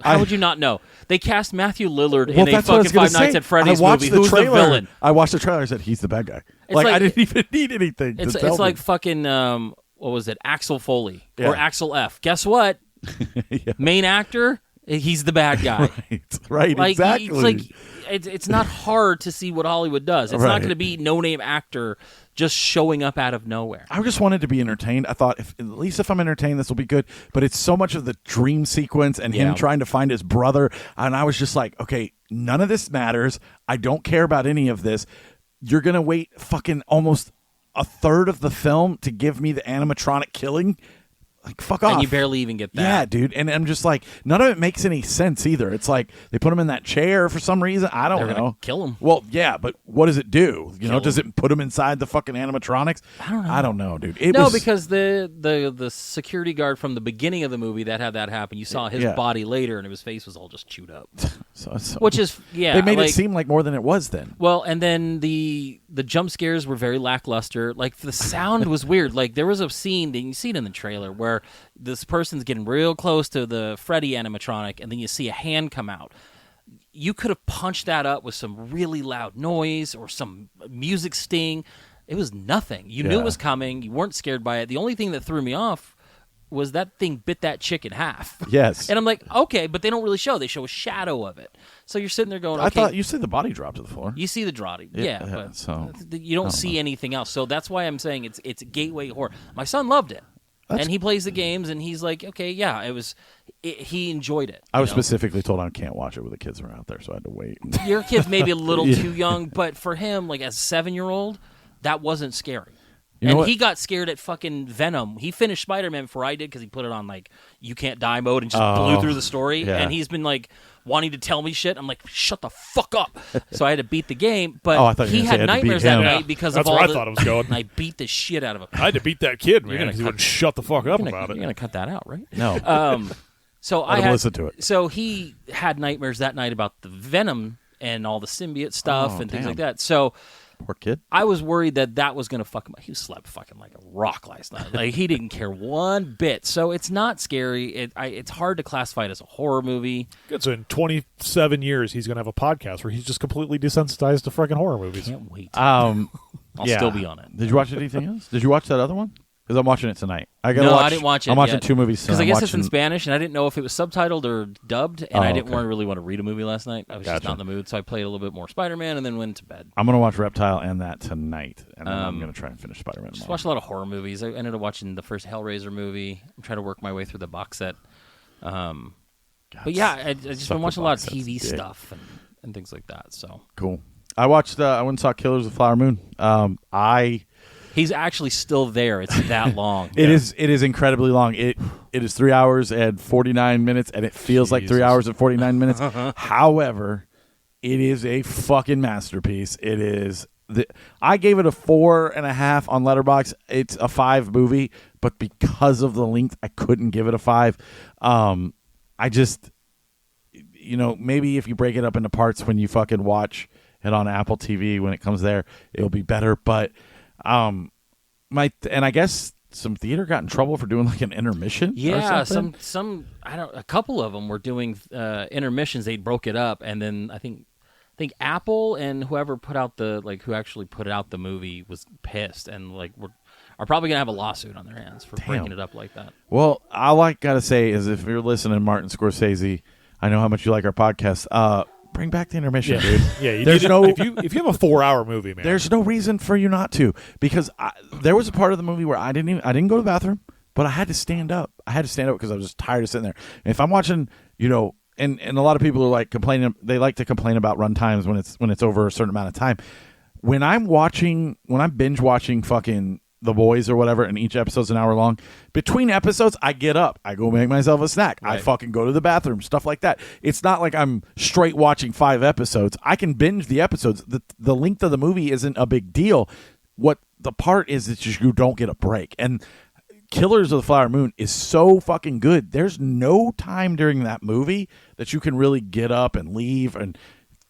how would you not know? They cast Matthew Lillard in a that's what I fucking was gonna Five Nights say. at Freddy's I watched movie. Who's the villain? I watched the trailer. I said he's the bad guy. Like, I didn't even need anything. It's to tell like me. fucking what was it? Axel Foley Yeah. or Axel F. Guess what? Yeah. Main actor. He's the bad guy. Right, Like, exactly. It's like it's not hard to see what Hollywood does. It's not Right. going to be no-name actor just showing up out of nowhere. I just wanted to be entertained. I thought, at least if I'm entertained, this will be good. But it's so much of the dream sequence and him Yeah. trying to find his brother. And I was just like, okay, none of this matters. I don't care about any of this. You're going to wait fucking almost a third of the film to give me the animatronic killing? Like, fuck off. And you barely even get that. Yeah, dude. And I'm just like, none of it makes any sense either. It's like they put him in that chair for some reason. I don't They're know. gonna kill him. Well, yeah, but what does it do? You know, Kill does it put him inside the fucking animatronics? I don't know, dude. Because the security guard from the beginning of the movie that had that happen, you saw his Yeah. body later, and his face was all just chewed up. So Which is they made like, it seem like more than it was then. Well, and then the jump scares were very lackluster. Like the sound was weird. Like there was a scene that you see it in the trailer where this person's getting real close to the Freddy animatronic, and then you see a hand come out. You could have punched that up with some really loud noise or some music sting. It was nothing. You knew it was coming. You weren't scared by it. The only thing that threw me off was that thing bit that chick in half. Yes. And I'm like, okay, but they don't really show. They show a shadow of it. So you're sitting there going, okay. I thought you said the body dropped to the floor. You see the drotty, but so, you don't see anything else. So that's why I'm saying it's gateway horror. My son loved it, and he plays the games, and he's like, okay, yeah, he enjoyed it. I was specifically told I can't watch it with the kids around there, so I had to wait. Your kid's maybe a little too young, but for him, like as a 7-year-old, that wasn't scary. You know and what? he got scared at fucking Venom. He finished Spider-Man before I did because he put it on like you can't die mode and just blew through the story. Yeah. And he's been like wanting to tell me shit. I'm like, shut the fuck up. So I had to beat the game. But I thought you he were gonna say had I had to beat nightmares that him. night Yeah, because that's of all where I the, thought it was going. And I beat the shit out of him. I had to beat that kid, man, gonna because he cut- wouldn't shut the fuck up about You're it. gonna cut that out, right? No. So Let I him had listen to it. So he had nightmares that night about the Venom and all the symbiote stuff and things damn. like that. So Poor kid. I was worried that was going to fuck him up. He slept fucking like a rock last night. Like he didn't care one bit. So it's not scary. It's hard to classify it as a horror movie. Good. So in 27 years, he's going to have a podcast where he's just completely desensitized to freaking horror movies. Can't wait. I'll I'll still be on it. Did you watch anything else? Did you watch that other one? Because I'm watching it tonight. I No, I didn't watch it. I'm watching yet. 2 movies tonight. Because I guess I'm it's in watching- Spanish, and I didn't know if it was subtitled or dubbed, and I didn't really want to read a movie last night. I was just Gotcha. not in the mood, so I played a little bit more Spider-Man and then went to bed. I'm going to watch Reptile and that tonight, and then I'm going to try and finish Spider-Man Just tomorrow. watched a lot of horror movies. I ended up watching the first Hellraiser movie. I'm trying to work my way through the box set. But yeah, I just suck been the watching a lot of box sets, TV dick. stuff and things like that. So Cool. I watched. I went and saw Killers of the Flower Moon. he's actually still there. It's that long. It is incredibly long. It is 3 hours and 49 minutes, and it feels like 3 hours and 49 minutes. However, it is a fucking masterpiece. It is. I gave it a 4.5 on Letterboxd. It's a 5 movie, but because of the length, I couldn't give it a 5. I just, maybe if you break it up into parts when you fucking watch it on Apple TV when it comes there, it'll be better. But and I guess some theater got in trouble for doing like an intermission. Yeah, or something. some a couple of them were doing intermissions. They broke it up, and then I think Apple and whoever put out who actually put out the movie was pissed and are probably gonna have a lawsuit on their hands for breaking it up like that. Well, all I gotta say is if you're listening, Martin Scorsese, I know how much you like our podcast. Bring back the intermission, dude. Yeah, you There's need no- if you have a 4-hour movie, man. There's no reason for you not to, because there was a part of the movie where I didn't go to the bathroom, but I had to stand up. I had to stand up because I was just tired of sitting there. And if I'm watching, and a lot of people are like complaining. They like to complain about run times when it's over a certain amount of time. When I'm binge watching fucking The Boys or whatever, and each episode's an hour long, between episodes, I get up. I go make myself a snack. Right. I fucking go to the bathroom, stuff like that. It's not like I'm straight watching 5 episodes. I can binge the episodes. The length of the movie isn't a big deal. What the part is just you don't get a break. And Killers of the Flower Moon is so fucking good. There's no time during that movie that you can really get up and leave and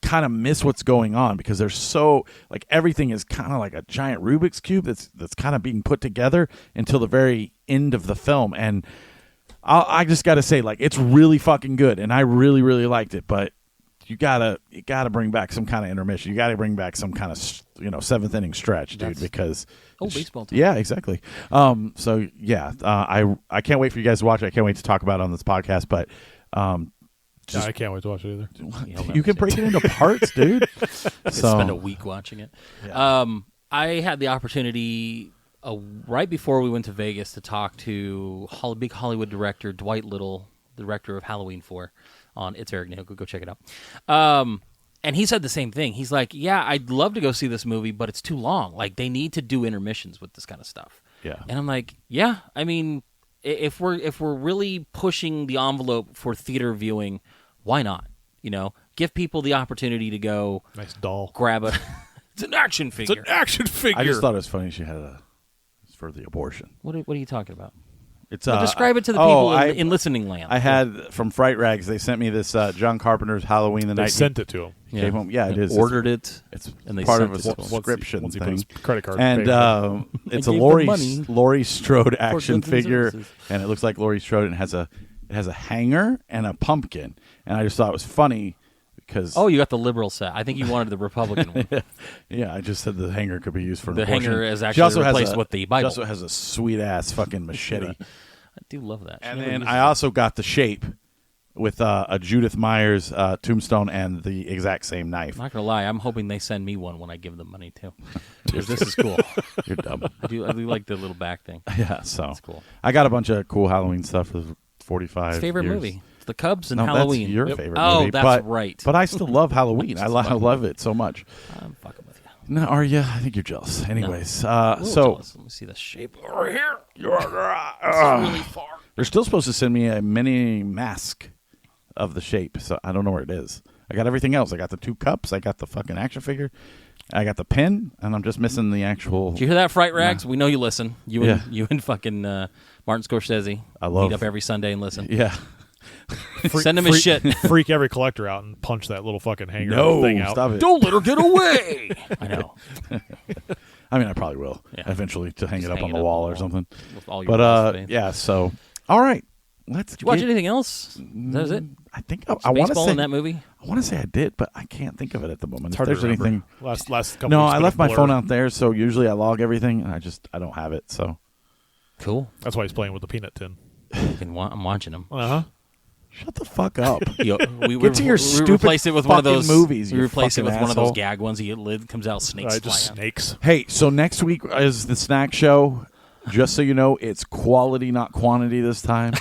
kind of miss what's going on, because there's so everything is kind of like a giant Rubik's cube that's kind of being put together until the very end of the film. And I just got to say, like, it's really fucking good, and I really, really liked it. But you gotta bring back some kind of intermission. You gotta bring back some kind of seventh inning stretch, dude. Because baseball time. Yeah, exactly. So yeah, I can't wait for you guys to watch it. I can't wait to talk about it on this podcast. But I can't wait to watch it either. you can break it into parts, dude. Spend a week watching it. Yeah. I had the opportunity right before we went to Vegas to talk to big Hollywood director Dwight Little, the director of Halloween 4 on It's Eric Nail. Go check it out. And he said the same thing. He's like, yeah, I'd love to go see this movie, but it's too long. Like, they need to do intermissions with this kind of stuff. Yeah. And I'm like, yeah, I mean, if we're really pushing the envelope for theater viewing, why not? Give people the opportunity to go Nice doll. grab a it's an action figure. It's an action figure. I just thought it was funny she had it's for the abortion. What are you talking about? It's describe it to the people in listening land. I had from Fright Rags. They sent me this John Carpenter's Halloween the They Night. sent it to him. He came home. Yeah, it is. Ordered it. It's and they part sent of it a to him. subscription Once he put thing. his credit card And it's a gave Laurie them money Laurie Strode action goods and figure, services. and it looks like Laurie Strode, and it has a hanger and a pumpkin. And I just thought it was funny because Oh, you got the liberal set. I think you wanted the Republican one. yeah, I just said the hanger could be used for an The abortion. hanger is She actually also has replaced with the Bible. She also has a sweet ass fucking machete. I do love that. And then I also got the shape with a Judith Myers tombstone and the exact same knife. I'm not gonna lie, I'm hoping they send me one when I give them money too, because this is cool. You're dumb. I do like the little back thing. Yeah, so That's cool. I got a bunch of cool Halloween stuff for 45 Favorite years. movie? It's The Cubs and No, Halloween. that's your favorite Oh, movie. that's but, right. But I still love Halloween. I love it so much. I'm fucking with you. No, are you? I think you're jealous. Anyways, A little so jealous. Let me see the shape over here. really far. They're still supposed to send me a mini mask of the shape, so I don't know where it is. I got everything else. I got the 2 cups. I got the fucking action figure. I got the pin, and I'm just missing the actual. Did you hear that, Fright Rags? We know you listen. You Yeah. and fucking Martin Scorsese. I love- meet up every Sunday and listen. Yeah. Send him his shit. Freak every collector out and punch that little fucking hanger No, thing out. stop it. Don't let her get away. I know. I mean, I probably will Yeah. eventually to hang Just it up hang on it the up wall on or the something. With all your But lost faith. yeah. So, all right. Let's Did you watch get- anything else? That was it. I think I want to Baseball say in that movie. I want to say I did, but I can't think of it at the moment. It's If hard to there's remember. anything. Last couple No, weeks I been left a my blur. phone out there, so usually I log everything. And I don't have it. So Cool. That's why he's playing with the peanut tin. I'm watching him. Uh-huh. shut the fuck up. We Get to your we stupid replaced it with one of fucking those movies, We you replaced it with fucking one of those asshole. gag ones. The lid comes out, snakes Just fly out. snakes. Hey, so next week is the snack show. Just so you know, it's quality, not quantity this time.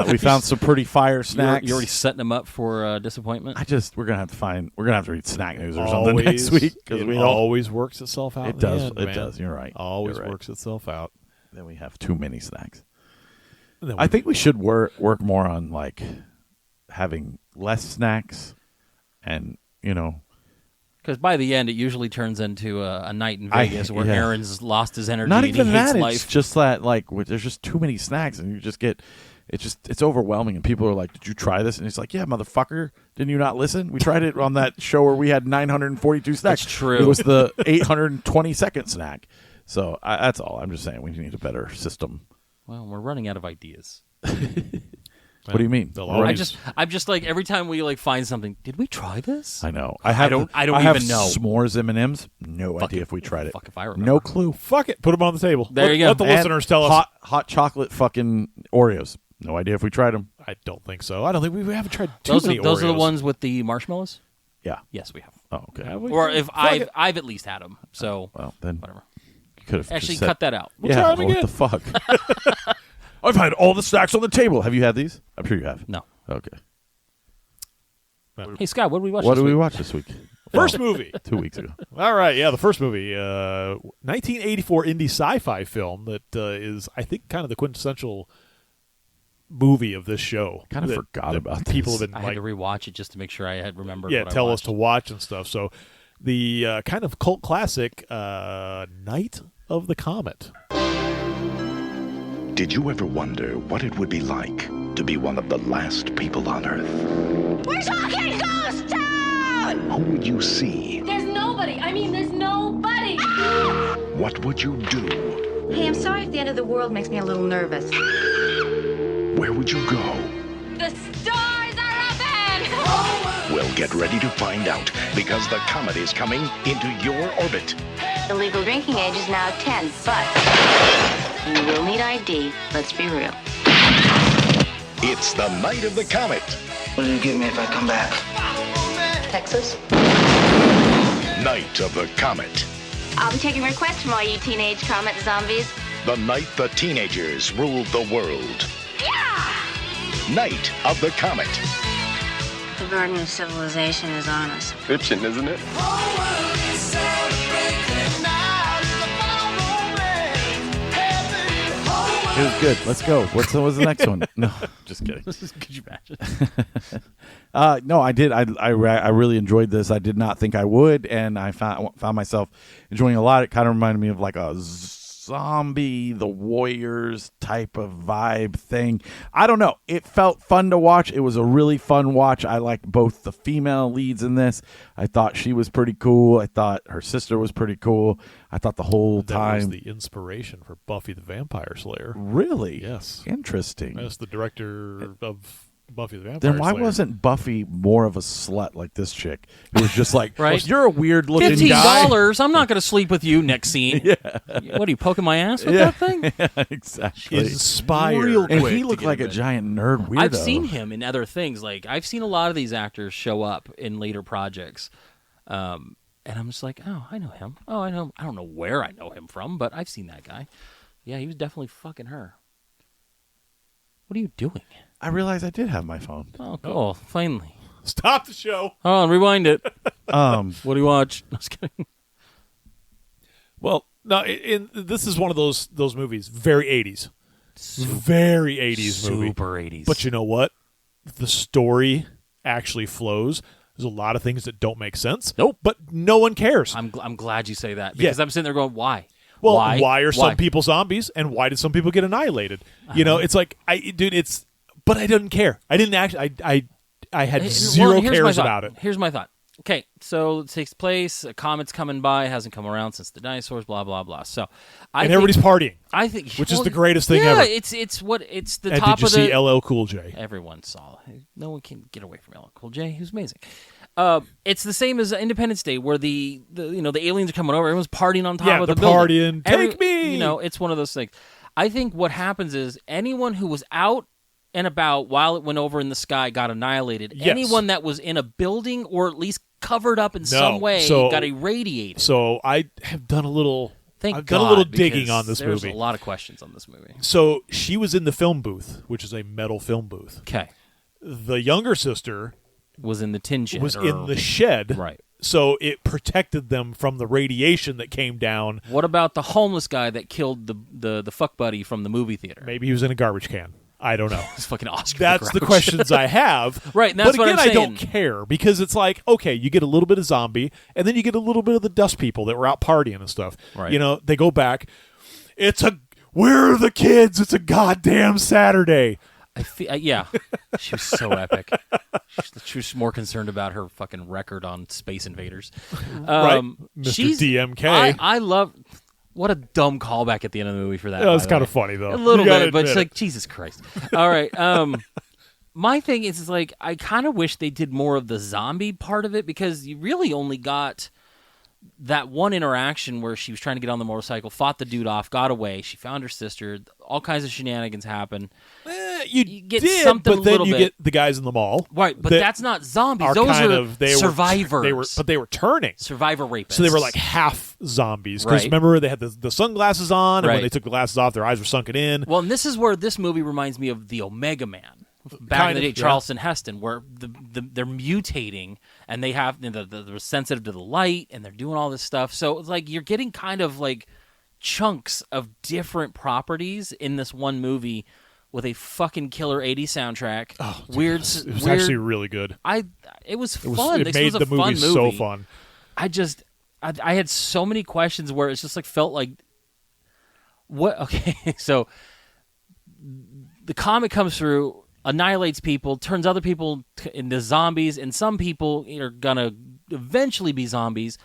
We found some pretty fire snacks. You're already setting them up for disappointment. we're gonna have to read snack news or something next week because it we don't. always works itself out. It in the does. end, It man. does. You're right. Always You're right. works itself out. Then we have too many snacks. And then I think we should work more on like having less snacks, and Because by the end, it usually turns into a night in Vegas where yeah. Aaron's lost his energy not and even he hates that. It's life. just that there's just too many snacks, and you just get. It's overwhelming, and people are like, "Did you try this?" And he's like, "Yeah, motherfucker, didn't you not listen? We tried it on that show where we had 942 snacks. That's true. It was the 822nd snack. So that's all. I'm just saying we need a better system. Well, we're running out of ideas. What do you mean? They'll Right. always- I'm just like every time we find something. Did we try this? I know. I don't have even know. S'mores M&Ms. No Fuck idea it. if we tried it. Fuck if I remember. No clue. Fuck it. Put them on the table. There you go. Let the And listeners tell us. hot chocolate fucking Oreos. No idea if we tried them. I don't think so. I don't think we haven't tried too Those many are the Oreos. ones with the marshmallows. Yeah. Yes, we have. Oh, okay. Or if Fuck I've it. I've at least had them. So Well, then whatever. you could have Actually, just said, cut that out. Yeah. try 'em What the fuck? I've had all the snacks on the table. Have you had these? I'm sure you have. No. Okay. Hey Scott, what did we watch? What this did we week? watch this week? First movie. 2 weeks ago. All right, yeah, the first movie, 1984 indie sci-fi film that is, I think, kind of the quintessential movie of this show. Kind of That- forgot that about people this. have been I like, had to rewatch it just to make sure I had remembered. yeah, what tell I us to watch and stuff. So, the kind of cult classic, Night of the Comet. Did you ever wonder what it would be like to be one of the last people on Earth? We're talking Ghost Town! Who would you see? There's nobody. I mean, there's nobody. What would you do? Hey, I'm sorry if the end of the world makes me a little nervous. where would you go? The stars are open! Well, get ready to find out, because the comet is coming into your orbit. The legal drinking age is now 10, but you will need ID. Let's be real. It's the night of the comet. What do you give me if I come back? Texas? Night of the comet. I'll be taking requests from all you teenage comet zombies. The night the teenagers ruled the world. Yeah! Night of the comet. The burden of civilization is on us. Fiction, isn't it? It was good. Let's go. What was the next one? No, just kidding. Could you imagine? No, I did. I really enjoyed this. I did not think I would, and I found myself enjoying a lot. It kind of reminded me of like a zombie, the Warriors type of vibe thing. I don't know. It felt fun to watch. It was a really fun watch. I liked both the female leads in this. I thought she was pretty cool. I thought her sister was pretty cool. I thought the whole That time was the inspiration for Buffy the Vampire Slayer. Really? Yes. Interesting. That's the director of Buffy the Vampire Then why Slayer. wasn't Buffy more of a slut like this chick? It was just like, Right. well, you're a weird looking guy. $15. I'm not going to sleep with you. Next scene. Yeah. What are you poking my ass with that thing? Yeah, exactly. Inspired. Real And quick he to looked get like him a in. giant nerd weirdo. I've seen him in other things. Like I've seen a lot of these actors show up in later projects, and I'm just like, oh, I know him. Oh, I know. I don't know where I know him from, but I've seen that guy. Yeah, he was definitely fucking her. What are you doing? I realized I did have my phone. Oh, cool. Finally. Stop the show. Hold on, rewind it. What do you watch? No, just kidding. Well, no, this is one of those movies, very 80s. Very 80s movie. Super 80s. But you know what? The story actually flows. There's a lot of things that don't make sense. Nope. But no one cares. I'm glad you say that because Yeah. I'm sitting there going, why? Well, why? why are some people zombies, and why did some people get annihilated? You know, it's like, but I didn't care. I didn't actually. I had zero here's my cares thought. about it. Here's my thought. Okay, so it takes place. A comet's coming by, hasn't come around since the dinosaurs. Blah blah blah. So, And everybody's partying, I think, which is the greatest thing yeah, ever. it's the And top did you of see the. LL Cool J? Everyone saw. No one can get away from LL Cool J. He was amazing. It's the same as Independence Day, where the aliens are coming over. Everyone's partying on top Yeah, of the they're building. partying. Take me! You know, it's one of those things. I think what happens is anyone who was out and about while it went over in the sky got annihilated. Yes. Anyone that was in a building or at least covered up in some way got irradiated. So I have done a little. Thank I've God, done a little digging because on this there's movie. a lot of questions on this movie. So she was in the film booth, which is a metal film booth. Okay. The younger sister Was in the tin shed. was in the shed, Right. So it protected them from the radiation that came down. What about the homeless guy that killed the fuck buddy from the movie theater? Maybe he was in a garbage can. I don't know. It's fucking Oscar. That's the Grouch. questions I have. Right, and that's but what again, I'm I don't saying. care because it's like, okay, you get a little bit of zombie, and then you get a little bit of the dust people that were out partying and stuff. Right. You know, they go back. Where are the kids? It's a goddamn Saturday. Yeah, she was so epic. She was more concerned about her fucking record on Space Invaders. Right, Mr. DMK. I love. What a dumb callback at the end of the movie for that. That was by the kind way. of funny, though. A little You gotta bit, but it's admit like, Jesus Christ. All right. My thing is like, I kind of wish they did more of the zombie part of it because you really only got that one interaction where she was trying to get on the motorcycle, fought the dude off, got away. She found her sister. All kinds of shenanigans happen. You get did, something but then little you bit. get the guys in the mall. Right, but that that's not zombies. are Those kind are of, they survivors. But they were turning. Survivor rapists. So they were like half zombies. Because Right. remember, they had the sunglasses on, and Right. when they took the glasses off, their eyes were sunken in. Well, and this is where this movie reminds me of the Omega Man. Back Kind in the day, of, yeah. Charleston Heston, where they're mutating and they have they're sensitive to the light and they're doing all this stuff. So it's like you're getting kind of like chunks of different properties in this one movie with a fucking killer 80s soundtrack. Oh, dude, weird. it was weird, actually really good. It was fun. It This made was a the movie fun so fun. I had so many questions where it's just like felt like what. Okay, so the comet comes through, annihilates people, turns other people into zombies, and some people are gonna eventually be zombies.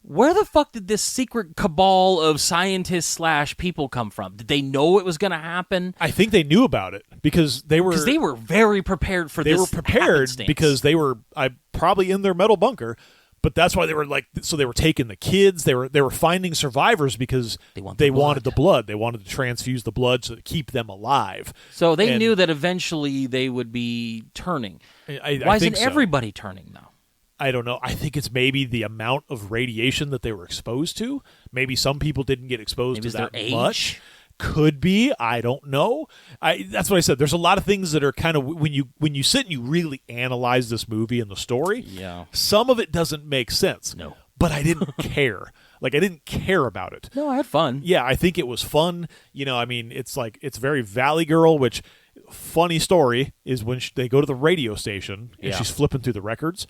where the fuck did this secret cabal of scientists / people come from? Did they know it was going to happen? I think they knew about it because they were very prepared for this. They were prepared happenstance. because they were probably in their metal bunker. But that's why they were so they were taking the kids. They were finding survivors because they wanted the blood. They wanted to transfuse the blood to keep them alive. So they knew that eventually they would be turning. Why isn't everybody turning though? I don't know. I think it's maybe the amount of radiation that they were exposed to. Maybe some people didn't get exposed to that much. Could be. I don't know. That's what I said. There's a lot of things that are kind of when you sit and you really analyze this movie and the story. Yeah. Some of it doesn't make sense. No. But I didn't care. I didn't care about it. No, I had fun. Yeah, I think it was fun. It's very Valley Girl, which funny story is when they go to the radio station and she's flipping through the records,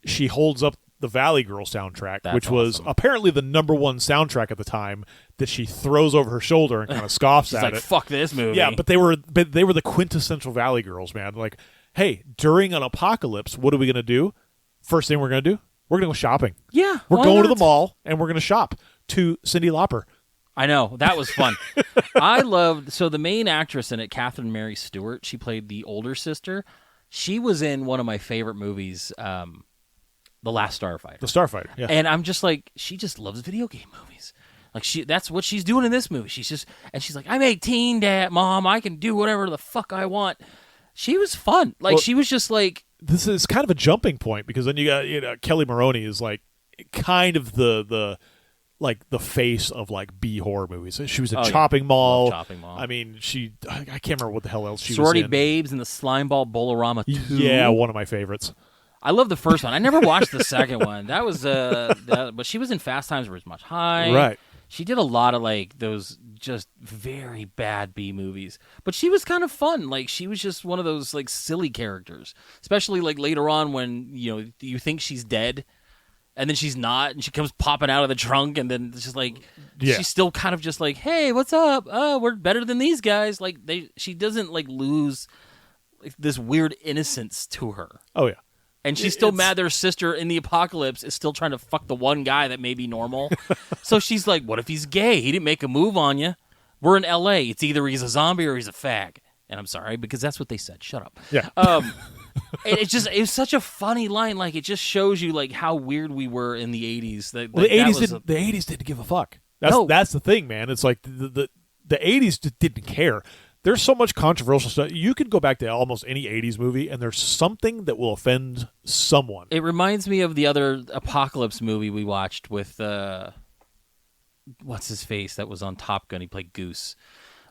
she holds up the Valley Girl soundtrack, which was apparently the #1 soundtrack at the time, that she throws over her shoulder and kind of scoffs at it. Fuck this movie. Yeah, but they were the quintessential Valley Girls, man. Like, hey, during an apocalypse, what are we going to do? First thing we're going to do, we're going to go shopping. Yeah. We're going to the mall, and we're going to shop to Cyndi Lauper. I know. That was fun. I loved... So the main actress in it, Catherine Mary Stewart, she played the older sister. She was in one of my favorite movies, The Last Starfighter. The Starfighter, yeah. And I'm just like, she just loves video game movies. That's what she's doing in this movie. She's like, I'm 18, Dad, Mom. I can do whatever the fuck I want. She was fun. She was just like... This is kind of a jumping point because then you got, Kelly Maroney is kind of the face of B horror movies. She was in Chopping Mall. Chopping Mall. I mean, I can't remember what the hell else she Sorority was in. Babes and the Slimeball Bolorama 2. Yeah, one of my favorites. I love the first one. I never watched the second one. That was but she was in Fast Times at Ridgemont High. Right. She did a lot of those just very bad B movies, but she was kind of fun. She was just one of those silly characters, especially later on when you think she's dead, and then she's not, and she comes popping out of the trunk, and then it's just she's still kind of just hey, what's up? Oh, we're better than these guys. She doesn't lose this weird innocence to her. Oh yeah. And she's still mad that her sister in the apocalypse is still trying to fuck the one guy that may be normal. So she's like, what if he's gay? He didn't make a move on you. We're in L.A. It's either he's a zombie or he's a fag. And I'm sorry, because that's what they said. Shut up. Yeah. It was such a funny line. It just shows you how weird we were in the 80s. The 80s didn't give a fuck. That's the thing, man. It's the 80s didn't care. There's so much controversial stuff. You could go back to almost any 80s movie, and there's something that will offend someone. It reminds me of the other apocalypse movie we watched with, what's his face that was on Top Gun? He played Goose.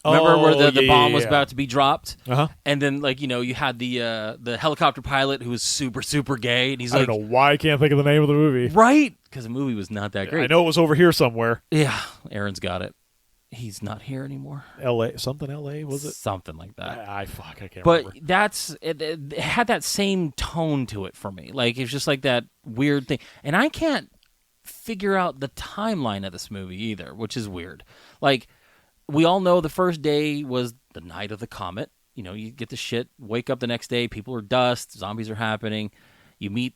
Remember where the bomb was about to be dropped? Uh-huh. And then, you had the helicopter pilot who was super, super gay. And he's I don't know why I can't think of the name of the movie. Right? Because the movie was not that great. I know it was over here somewhere. Yeah, Aaron's got it. He's not here anymore. L.A. Something L.A. was it? Something like that. I can't remember. But it had that same tone to it for me. It's just that weird thing. And I can't figure out the timeline of this movie either, which is weird. We all know the first day was the night of the comet. You get the shit, wake up the next day, people are dust, zombies are happening. You meet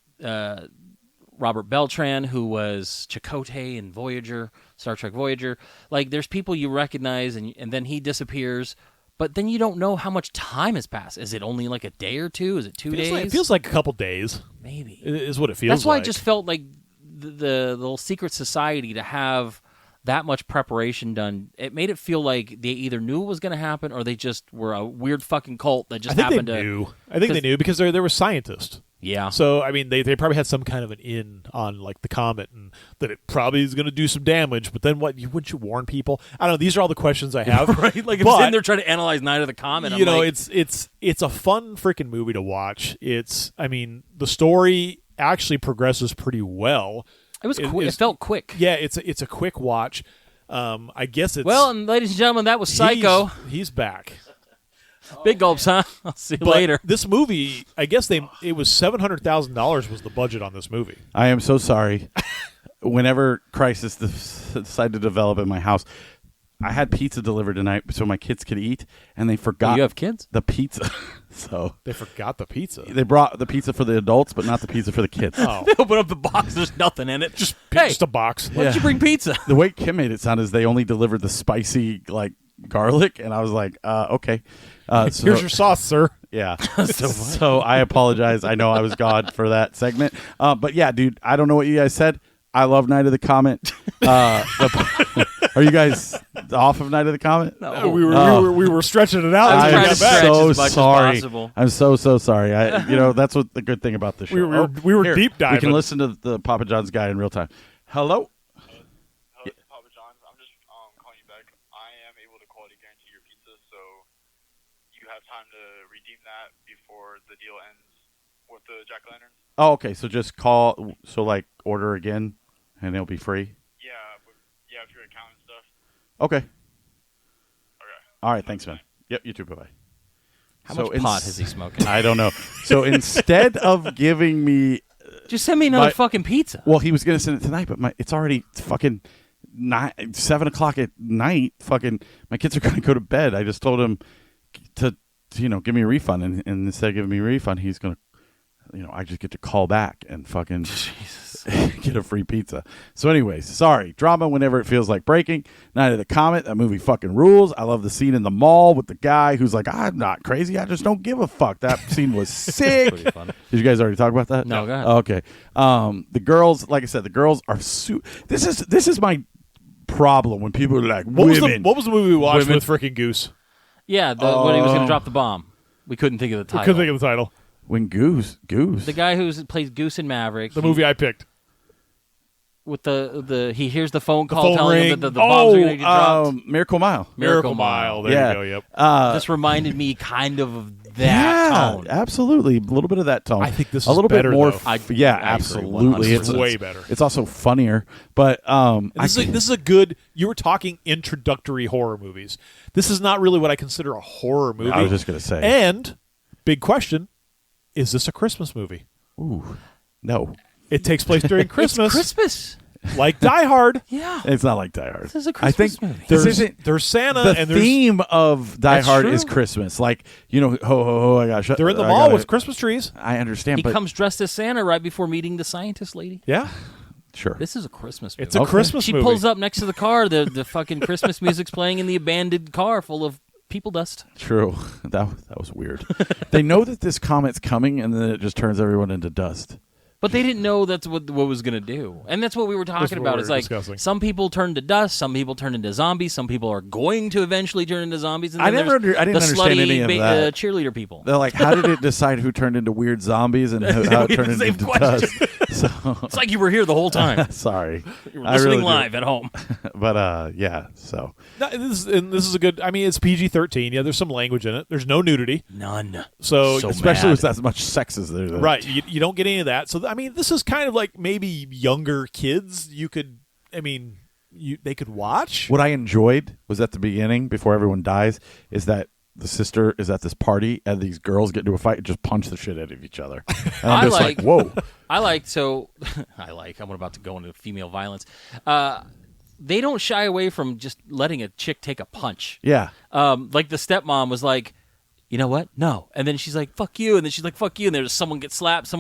Robert Beltran, who was Chakotay in Voyager, Star Trek Voyager. There's people you recognize, and then he disappears, but then you don't know how much time has passed. Is it only a day or two? Is it 2 days? It feels like a couple days. Maybe. Is what it feels like. That's why I just felt like the little secret society to have that much preparation done, it made it feel like they either knew it was going to happen or they just were a weird fucking cult that just happened to... I think they knew because there were scientists. Yeah. So, I mean, they probably had some kind of an in on, the comet and that it probably is going to do some damage, but then wouldn't you warn people? I don't know. These are all the questions I have. Right? If I'm sitting there trying to analyze Night of the Comet, it's a fun freaking movie to watch. The story actually progresses pretty well. It was quick. It felt quick. Yeah, it's a quick watch. I guess it's... Well, and ladies and gentlemen, that was Psycho. He's back. Big gulps, huh? I'll see you later. This movie, I guess it was $700,000 was the budget on this movie. I am so sorry. Whenever Crisis decided to develop in my house, I had pizza delivered tonight so my kids could eat, and they forgot You have kids? the pizza. So They forgot the pizza. they brought the pizza for the adults, but not the pizza for the kids. Oh, They open up the box. There's nothing in it. just hey, a box. why did you bring pizza? The way Kim made it sound is they only delivered the spicy garlic, and I was like, okay. So, Here's your sauce, sir. yeah. So I apologize. I know I was God for that segment. But yeah, dude, I don't know what you guys said. I love Night of the Comet. Are you guys off of Night of the Comet? No. We were stretching it out. I until was we trying got to back. stretch so as much as sorry. possible. I'm so sorry. That's what the good thing about the show. We were Here, deep We diving. can listen to the Papa John's guy in real time. Hello. Hello, this is Papa John's. I'm just calling you back. I am able to quality guarantee your pizza, so you have time to redeem that before the deal ends with the jack-o'-lanterns. Oh, okay. So just call. So order again, and it'll be free. Yeah, with your account and stuff. Okay. Okay. All right. Thanks, man. Yep. You too. Bye bye. How much pot has he smoking? I don't know. So instead of giving me, Just send me another fucking pizza. well, he was gonna send it tonight, but it's already fucking 7 o'clock at night. Fucking, my kids are gonna go to bed. I just told him to give me a refund, and instead of giving me a refund, he's gonna, I just get to call back and fucking get a free pizza. So anyways, sorry. Drama whenever it feels like breaking. Night of the Comet, that movie fucking rules. I love the scene in the mall with the guy who's like, I'm not crazy, I just don't give a fuck. That scene was sick. Pretty fun. Did you guys already talk about that? No, go ahead. Okay. The girls, like I said, the girls are this is my problem when people are like, What women. was the movie we watched Women. with frickin' Goose? Yeah, when he was going to drop the bomb. We couldn't think of the title. Couldn't think of the title. When Goose. The guy who plays Goose in Maverick. The movie I picked. With he hears the phone call phone telling him ring. that the bombs are going to get dropped. Miracle Mile. Miracle Mile. There Yeah. you go. Yep. This reminded me kind of that tone. Absolutely, a little bit of that tone. I think this a is little better, bit more. though. I agree absolutely, 100%. it's way better. It's also funnier, but This is a good. You were talking introductory horror movies. This is not really what I consider a horror movie. I was just gonna say. And big question: is this a Christmas movie? Ooh, no, It takes place during Christmas, It's Christmas. like Die Hard. Yeah. it's not like Die Hard. This is a I Christmas think movie. this There's, isn't there's Santa the and there's theme of Die That's Hard true. is Christmas. Like ho ho ho! I got shut. they're in the I mall gotta- with Christmas trees. I understand, He but comes dressed as Santa right before meeting the scientist lady. Yeah, sure. This is a Christmas movie. it's a Christmas She movie. pulls up next to the car. The fucking Christmas music's playing in the abandoned car full of people dust. True. That was weird. They know that this comet's coming, and then it just turns everyone into dust. But they didn't know that's what was going to do. And that's what we were talking what about. we It's were like discussing. some people turn to dust, some people turn into zombies, some people are going to eventually turn into zombies. And I then never there's I didn't the understand slutty any of that. cheerleader people. They're like, how did it decide who turned into weird zombies and how it we had turned the same into question. dust? So, It's like you were here the whole time. sorry. You were I listening really do. live at home. But yeah, so No, this is a good. I mean, it's PG-13. Yeah, there's some language in it. There's no nudity, None. so, especially mad. with as much sex as there. right. You don't get any of that. So I mean, this is kind of like maybe younger kids. You could. I mean, they could watch. What I enjoyed was at the beginning, before everyone dies, is that the sister is at this party and these girls get into a fight and just punch the shit out of each other. And I'm just like, whoa. I'm about to go into female violence. They don't shy away from just letting a chick take a punch. Yeah. Like the stepmom was like, you know what? No. And then she's like, fuck you. And then she's like, fuck you. And there's someone gets slapped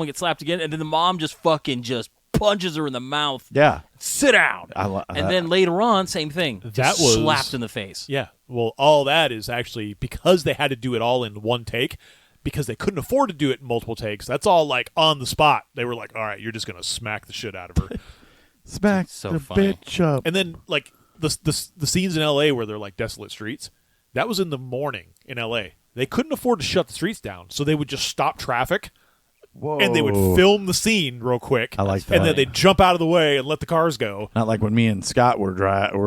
again. And then the mom just punches her in the mouth. Yeah. Sit down. And then later on, same thing. That Just was slapped in the face. Yeah. Well, all that is actually because they had to do it all in one take because they couldn't afford to do it in multiple takes. That's all like on the spot. They were like, all right, you're just going to smack the shit out of her. Smack So the funny. bitch up. And then like the scenes in L.A. where they're like desolate streets, that was in the morning in L.A. They couldn't afford to shut the streets down, so they would just stop traffic. Whoa. And they would film the scene real quick. I like And that. then they'd jump out of the way and let the cars go. Not like when me and Scott were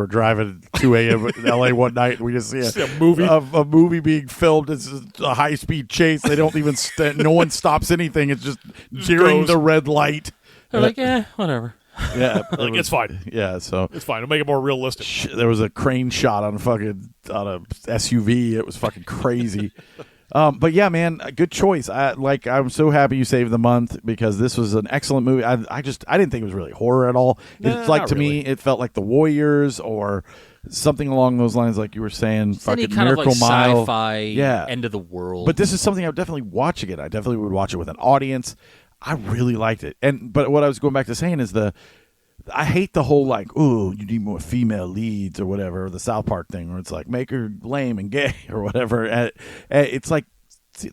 driving at 2 a.m. in L.A. one night and we just see a movie. a movie being filmed. It's a high-speed chase. They don't even no one stops anything. It's just during goes. the red light. They're like, whatever. Yeah, Like, it's fine. Yeah, so It's fine. It'll make it more realistic. there was a crane shot on a SUV. It was fucking crazy. But yeah, man, a good choice. I'm so happy you saved the month because this was an excellent movie. I didn't think it was really horror at all. It's like to me, it felt like The Warriors or something along those lines, like you were saying. It's any fucking kind Miracle of like Mile, sci-fi, end of the world. But this is something I would definitely watch again. I definitely would watch it with an audience. I really liked it. But what I was going back to saying is I hate the whole like, oh, you need more female leads or whatever, or the South Park thing where it's like make her lame and gay or whatever. It's like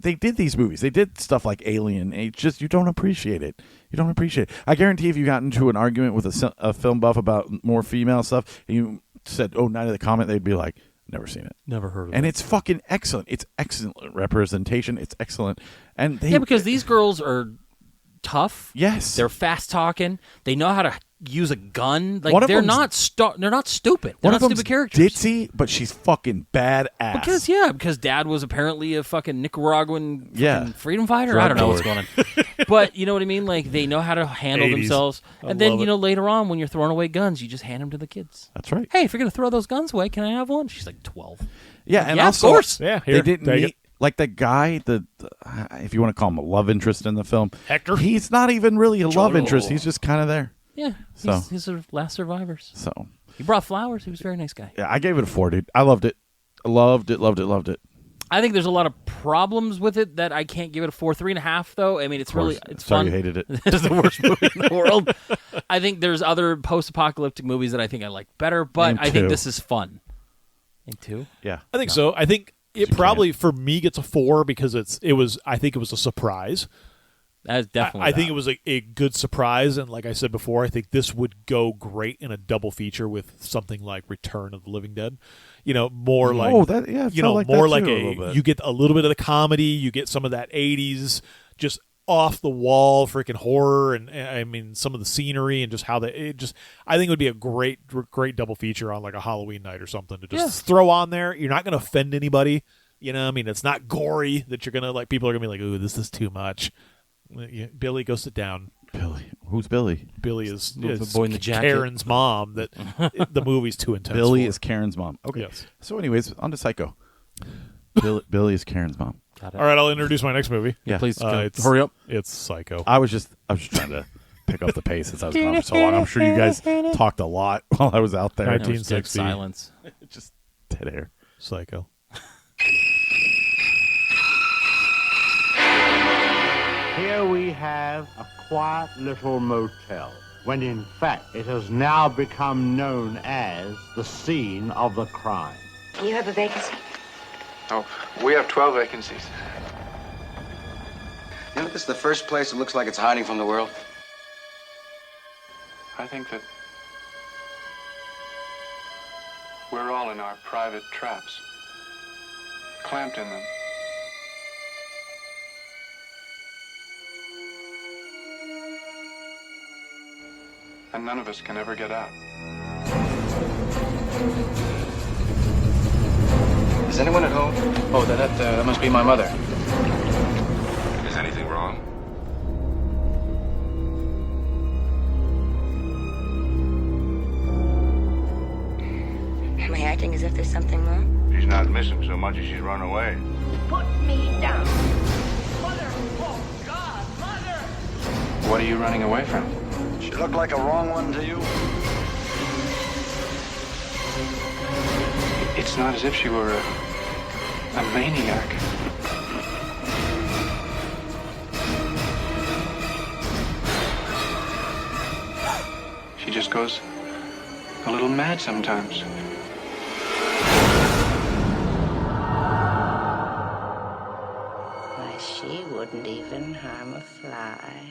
they did these movies. They did stuff like Alien. It's just you don't appreciate it. You don't appreciate it. I guarantee if you got into an argument with a film buff about more female stuff and you said, oh, Night of the Comet, they'd be like, never seen it. Never heard of it. And it's fucking excellent. It's excellent representation. It's excellent. And because these girls are tough. Yes. They're fast talking. They know how to use a gun. One Like of they're them's- not they're not stupid. They're one not of them's stupid characters. ditzy, but she's fucking badass. Because Dad was apparently a fucking Nicaraguan freedom fighter. Drug I don't know lord. what's going on. But you know what I mean? Like they know how to handle 80s. themselves. I And then, love you it. know, later on when you're throwing away guns, you just hand them to the kids. That's right. Hey, if you're going to throw those guns away, can I have one? She's like 12. Yeah, and Yeah, of also, course. Yeah, they here, didn't take meet it. like the guy, if you want to call him a love interest in the film, Hector? He's not even really a love Joel. interest. He's just kind of there. Yeah. So- He's the last survivors. So He brought flowers. He was a very nice guy. yeah, I gave it a 4, dude. I loved it. Loved it. I think there's a lot of problems with it that I can't give it a 4, 3.5 though. I mean, it's really it's Sorry fun. you hated it. It's the worst movie in the world. I think there's other post-apocalyptic movies that I think I like better, but Name I think 2. this is fun. Name 2? Yeah, I think so. I think it probably for me gets a 4 because I think it was a surprise. That's definitely. I think it was a good surprise, and like I said before, I think this would go great in a double feature with something like Return of the Living Dead. You know, more like it you felt know, like more that like too, a little bit. you get a little bit of the comedy, you get some of that '80s just off the wall freaking horror, and I mean some of the scenery and just how I think it would be a great double feature on like a Halloween night or something to just throw on there. You're not going to offend anybody. You know, I mean, it's not gory that you're gonna like. People are gonna be like, "Ooh, this is too much." Yeah, Billy, go sit down. Billy. Who's Billy? Billy is the boy in the jacket. Karen's mom. That the movie's too intense. Billy for. is Karen's mom. Okay. Yes. So, anyways, on to Psycho. Billy is Karen's mom. Got it. All right, I'll introduce my next movie. Yeah. Please It's- hurry up. It's Psycho. I was just trying to pick up the pace since I was gone for so long. I'm sure you guys talked a lot while I was out there. It was dead 1960. silence. Just dead air. Psycho. Here we have a quiet little motel, when in fact it has now become known as the scene of the crime. You have a vacancy? Oh, we have 12 vacancies. You know, this is the first place that looks like it's hiding from the world. I think that we're all in our private traps, clamped in them. And none of us can ever get out. Is anyone at home? Oh, that must be my mother. Is anything wrong? Am I acting as if there's something wrong? She's not missing so much as she's run away. Put me down. Mother! Oh, God! Mother! What are you running away from? She looked like a wrong one to you. It's not as if she were a maniac. She just goes a little mad sometimes. Why, she wouldn't even harm a fly.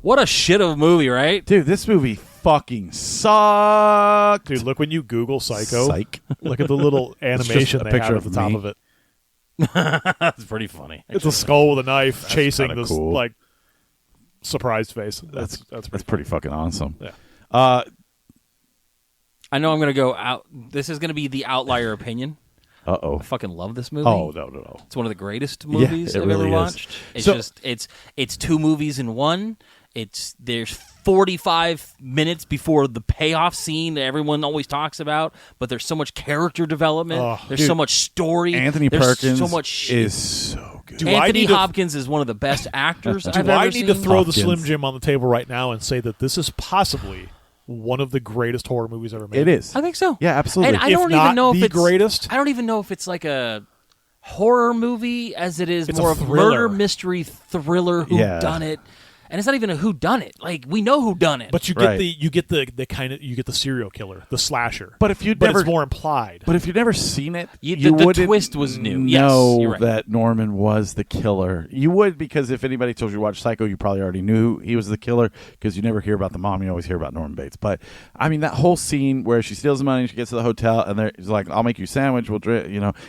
What a shit of a movie, right? Dude, this movie fucking sucked. Dude, look when you Google Psycho. Psych. Look at the little animation a they picture have at the of top me. of it. That's pretty funny. It's a skull with a knife chasing kinda this cool. like surprised face. That's pretty pretty fucking awesome. Yeah. I know I'm going to go out. This is going to be the outlier opinion. Uh-oh. I fucking love this movie. Oh, no. It's one of the greatest movies it I've really ever is. watched. It's So- just it's two movies in one, There's 45 minutes before the payoff scene that everyone always talks about, but there's so much character development. There's so much story. Anthony there's Perkins so much is so good. Anthony Hopkins is one of the best actors I've ever seen. Do I need to throw the Slim Jim on the table right now and say that this is possibly one of the greatest horror movies ever made? It is. I think so. Yeah, absolutely. And I don't even know if it's greatest. I don't even know if it's like a horror movie as it is It's more a of thriller. murder mystery thriller whodunit. And it's not even a whodunit. Like, we know whodunit. But you get the kind of the serial killer, the slasher. But if you'd never, it's more implied. But if you'd never seen it, the wouldn't twist was new. Know Yes, you're right. that Norman was the killer. You would, because if anybody told you to watch Psycho, you probably already knew he was the killer, because you never hear about the mom. You always hear about Norman Bates. But I mean, that whole scene where she steals the money, and she gets to the hotel, and he's like, "I'll make you a sandwich. We'll drink,"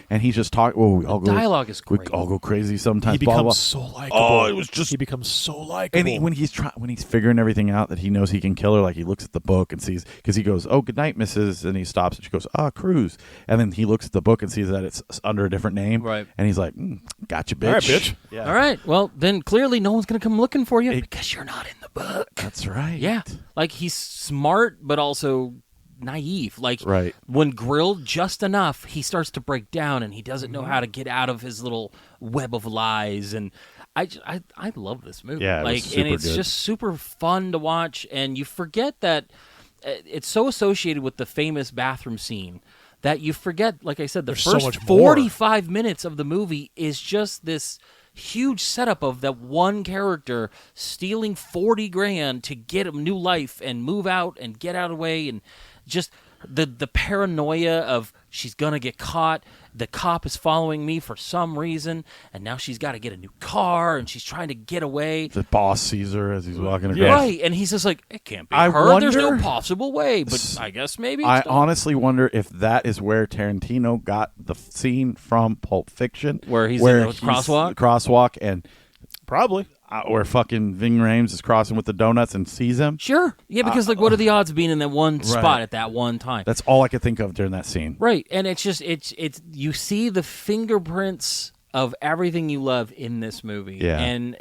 and he's just talking. Well, I'll go. Dialogue is great. We all go crazy sometimes. He blah, blah, blah. becomes so likable. Oh, it was just he becomes so likable. And when he's figuring everything out that he knows he can kill her, like he looks at the book and sees, because he goes, "Oh, good night, Mrs." and he stops and she goes, Cruz, and then he looks at the book and sees that it's under a different name, right? And he's like, "Gotcha, bitch." All right, bitch. Yeah. All right. Well, then clearly no one's going to come looking for you because you're not in the book. That's right. Yeah. Like, he's smart, but also naive. Like, right. When grilled just enough, he starts to break down and he doesn't know how to get out of his little web of lies. And I love this movie. Yeah, like, and it's good. just super fun to watch. And you forget that it's so associated with the famous bathroom scene that you forget, like I said, the There's so first much more. 45 minutes of the movie is just this huge setup of that one character stealing $40,000 to get a new life and move out and get out of the way, and just the paranoia of she's gonna get caught. The cop is following me for some reason, and now she's got to get a new car, and she's trying to get away. The boss sees her as he's walking across. Right, and he's just like, it can't be her. There's no possible way, but I guess maybe. I honestly wonder if that is where Tarantino got the scene from Pulp Fiction, where he's in the crosswalk, and probably where fucking Ving Rhames is crossing with the donuts and sees him. Sure, yeah, because like, what are the odds of being in that one spot right. at that one time? That's all I could think of during that scene. Right, and it's just it's you see the fingerprints of everything you love in this movie, yeah. And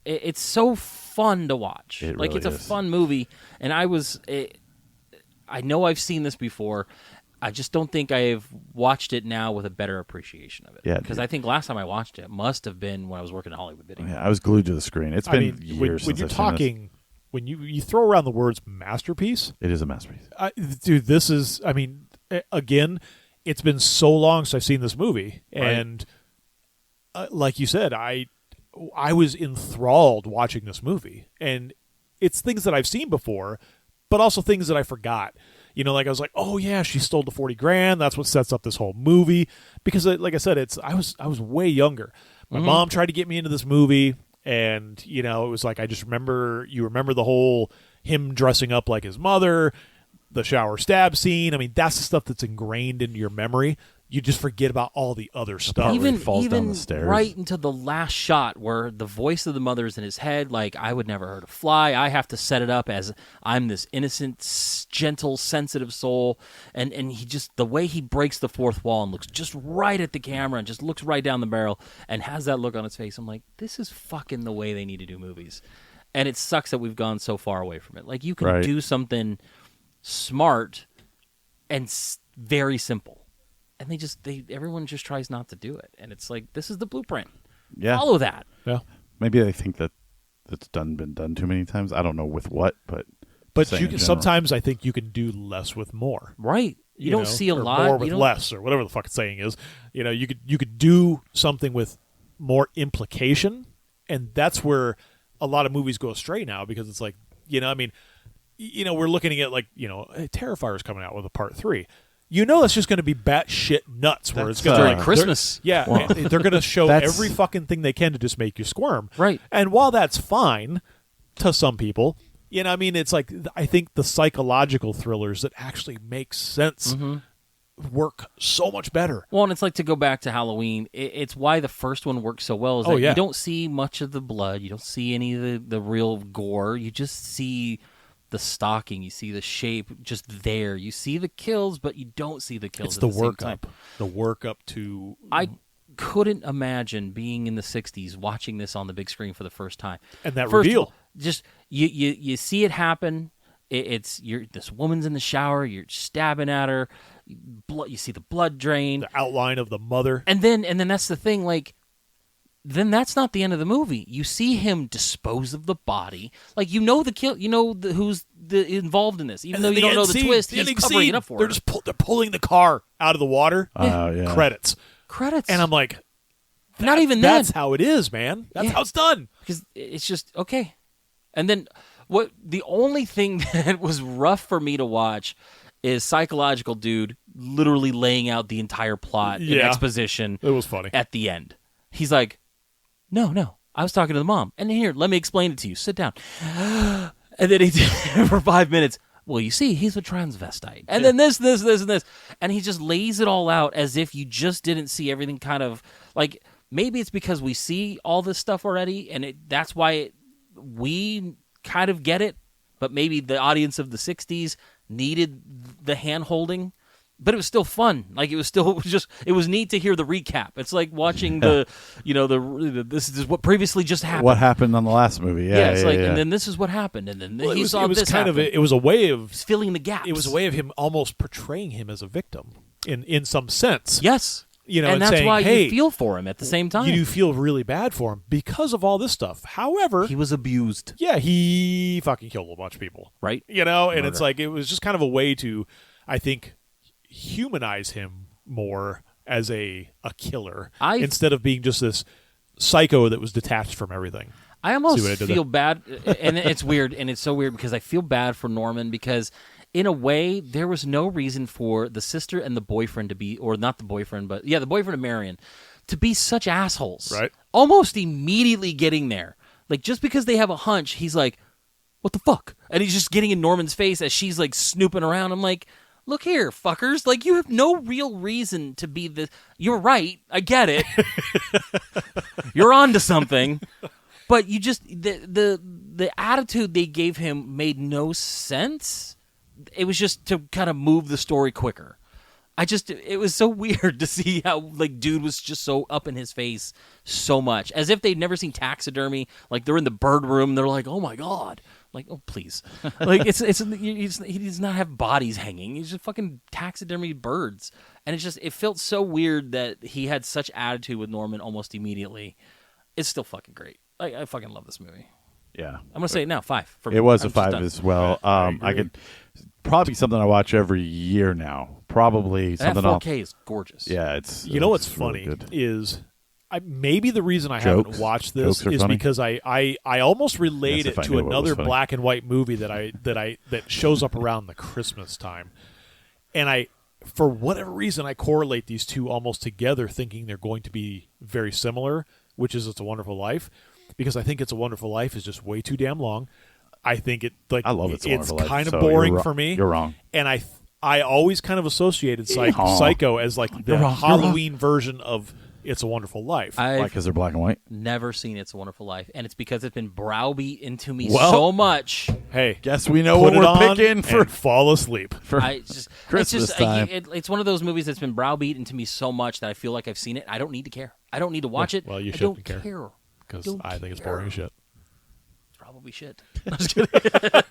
it's so fun to watch. It like, really it's a fun movie, and I know I've seen this before. I just don't think I've watched it now with a better appreciation of it. Yeah, because I think last time I watched it must have been when I was working at Hollywood Video. Yeah, I was glued to the screen. It's been years when since you're I've talking. seen this. When you throw around the words masterpiece, it is a masterpiece. Dude, this is. I mean, again, it's been so long since I've seen this movie, and like you said, I was enthralled watching this movie, and it's things that I've seen before, but also things that I forgot. You know, like I was like, oh yeah, she stole the $40,000. That's what sets up this whole movie. Because, like I said, I was way younger. My mom tried to get me into this movie, and you know, it was like I just remember the whole him dressing up like his mother, the shower stab scene. I mean, that's the stuff that's ingrained into your memory. You just forget about all the other stuff. Even down the stairs. Right into the last shot where the voice of the mother's in his head, like, I would never hurt a fly. I have to set it up as I'm this innocent, gentle, sensitive soul. And he just, the way he breaks the fourth wall and looks just right at the camera and just looks right down the barrel and has that look on his face. I'm like, this is fucking the way they need to do movies. And it sucks that we've gone so far away from it. Like, you can do something smart and very simple. And everyone just tries not to do it. And it's like, this is the blueprint. Yeah. Follow that. Yeah. Maybe they think that it's been done too many times. I don't know with what, but you can, sometimes I think you can do less with more. Right. You don't see a lot. More with less, or whatever the fuck it's saying is. You know, you could do something with more implication, and that's where a lot of movies go astray now, because it's like, you know, I mean, you know, we're looking at, like, you know, Terrifier's coming out with a part 3. You know, it's just going to be batshit nuts. Where it's going to during Christmas. Yeah, they're going to show every fucking thing they can to just make you squirm. Right. And while that's fine to some people, you know, I mean, it's like, I think the psychological thrillers that actually make sense work so much better. Well, and it's like, to go back to Halloween, it's why the first one works so well. Is that you don't see much of the blood, you don't see any of the real gore. You just see the stalking, you see the shape just there. You see the kills, but you don't see the kills. It's at the the same work time. up. The work up to. I couldn't imagine being in the 60s watching this on the big screen for the first time. And that First reveal. of all, just you see it happen. This woman's in the shower. You're stabbing at her. You see the blood drain. The outline of the mother. And then that's the thing. Like, then that's not the end of the movie. You see him dispose of the body. Like, you know the kill. You know who's involved in this. Even though you don't know the twist, he's covering it up for her. They're pulling the car out of the water. Yeah. Credits. And I'm like, not even that's how it is, man. That's how it's done. Because it's just okay. And then the only thing that was rough for me to watch is psychological dude literally laying out the entire plot in exposition. It was funny. At the end. He's like, no, I was talking to the mom. And here, let me explain it to you. Sit down. And then he did for 5 minutes. Well, you see, he's a transvestite. And then this, and this. And he just lays it all out as if you just didn't see everything kind of like, maybe it's because we see all this stuff already, and that's why we kind of get it, but maybe the audience of the 60s needed the hand-holding. But it was still fun. Like, it was neat to hear the recap. It's like watching this is what previously just happened. What happened on the last movie? And then this is what happened, and then he saw this happen. It was a way of filling the gaps. It was a way of him almost portraying him as a victim in some sense. Yes. And that's saying, why hey, you feel for him at the same time. You do feel really bad for him because of all this stuff. However, he was abused. Yeah, he fucking killed a bunch of people. Right. And Murder. It's like, it was just kind of a way to, I think, humanize him more as a killer instead of being just this psycho that was detached from everything. I almost feel bad, and it's weird, and it's so weird because I feel bad for Norman because in a way there was no reason for the sister and the boyfriend to be, or not the boyfriend, but the boyfriend of Marion to be such assholes. Right. Almost immediately getting there. Like, just because they have a hunch, he's like, what the fuck? And he's just getting in Norman's face as she's like snooping around. I'm like, look here, fuckers. Like, you have no real reason to be this. You're right. I get it. You're onto something. But you just, the attitude they gave him made no sense. It was just to kind of move the story quicker. It was so weird to see how, like, dude was just so up in his face so much. As if they'd never seen taxidermy. Like, they're in the bird room. They're like, oh, my God. Like, oh, please. Like, he does not have bodies hanging. He's just fucking taxidermy birds. And it felt so weird that he had such attitude with Norman almost immediately. It's still fucking great. I fucking love this movie. Yeah. I'm going to say it now, 5. It was a 5 as well. I could probably something I watch every year now. Probably something else. That 4K is gorgeous. Yeah, it's. You know what's funny really is maybe the reason I haven't watched this is funny. because I almost relate it to another black and white movie that shows up around the Christmas time, and for whatever reason I correlate these two almost together, thinking they're going to be very similar, which is It's a Wonderful Life, because I think It's a Wonderful Life is just way too damn long. I think I love It's kind of boring for me. You're wrong. And I always kind of associated Psycho as like the Halloween version of It's a Wonderful Life. Why? Because they're black and white? Never seen It's a Wonderful Life, and it's because it's been browbeat into me so much. Hey, guess we know what we're picking for and fall asleep for Christmas time. It's one of those movies that's been browbeat into me so much that I feel like I've seen it. I don't need to care. I don't need to watch it. Well, you shouldn't care. Because I think it's boring as shit. Probably shit. I'm just kidding.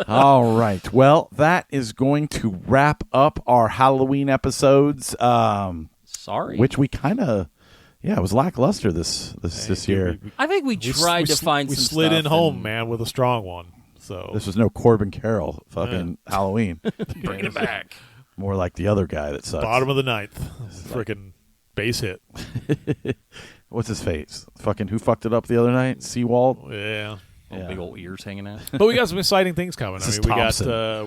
All right. Well, that is going to wrap up our Halloween episodes. Sorry. Which we kind of, it was lackluster this year. I think we tried to find some stuff. We slid in home, man, with a strong one. So this was no Corbin Carroll fucking Halloween. Bringing it back. More like the other guy that sucks. Bottom of the ninth. Freaking base hit. What's his face? Fucking who fucked it up the other night? Seawald? Yeah. Big old ears hanging out. But we got some exciting things coming.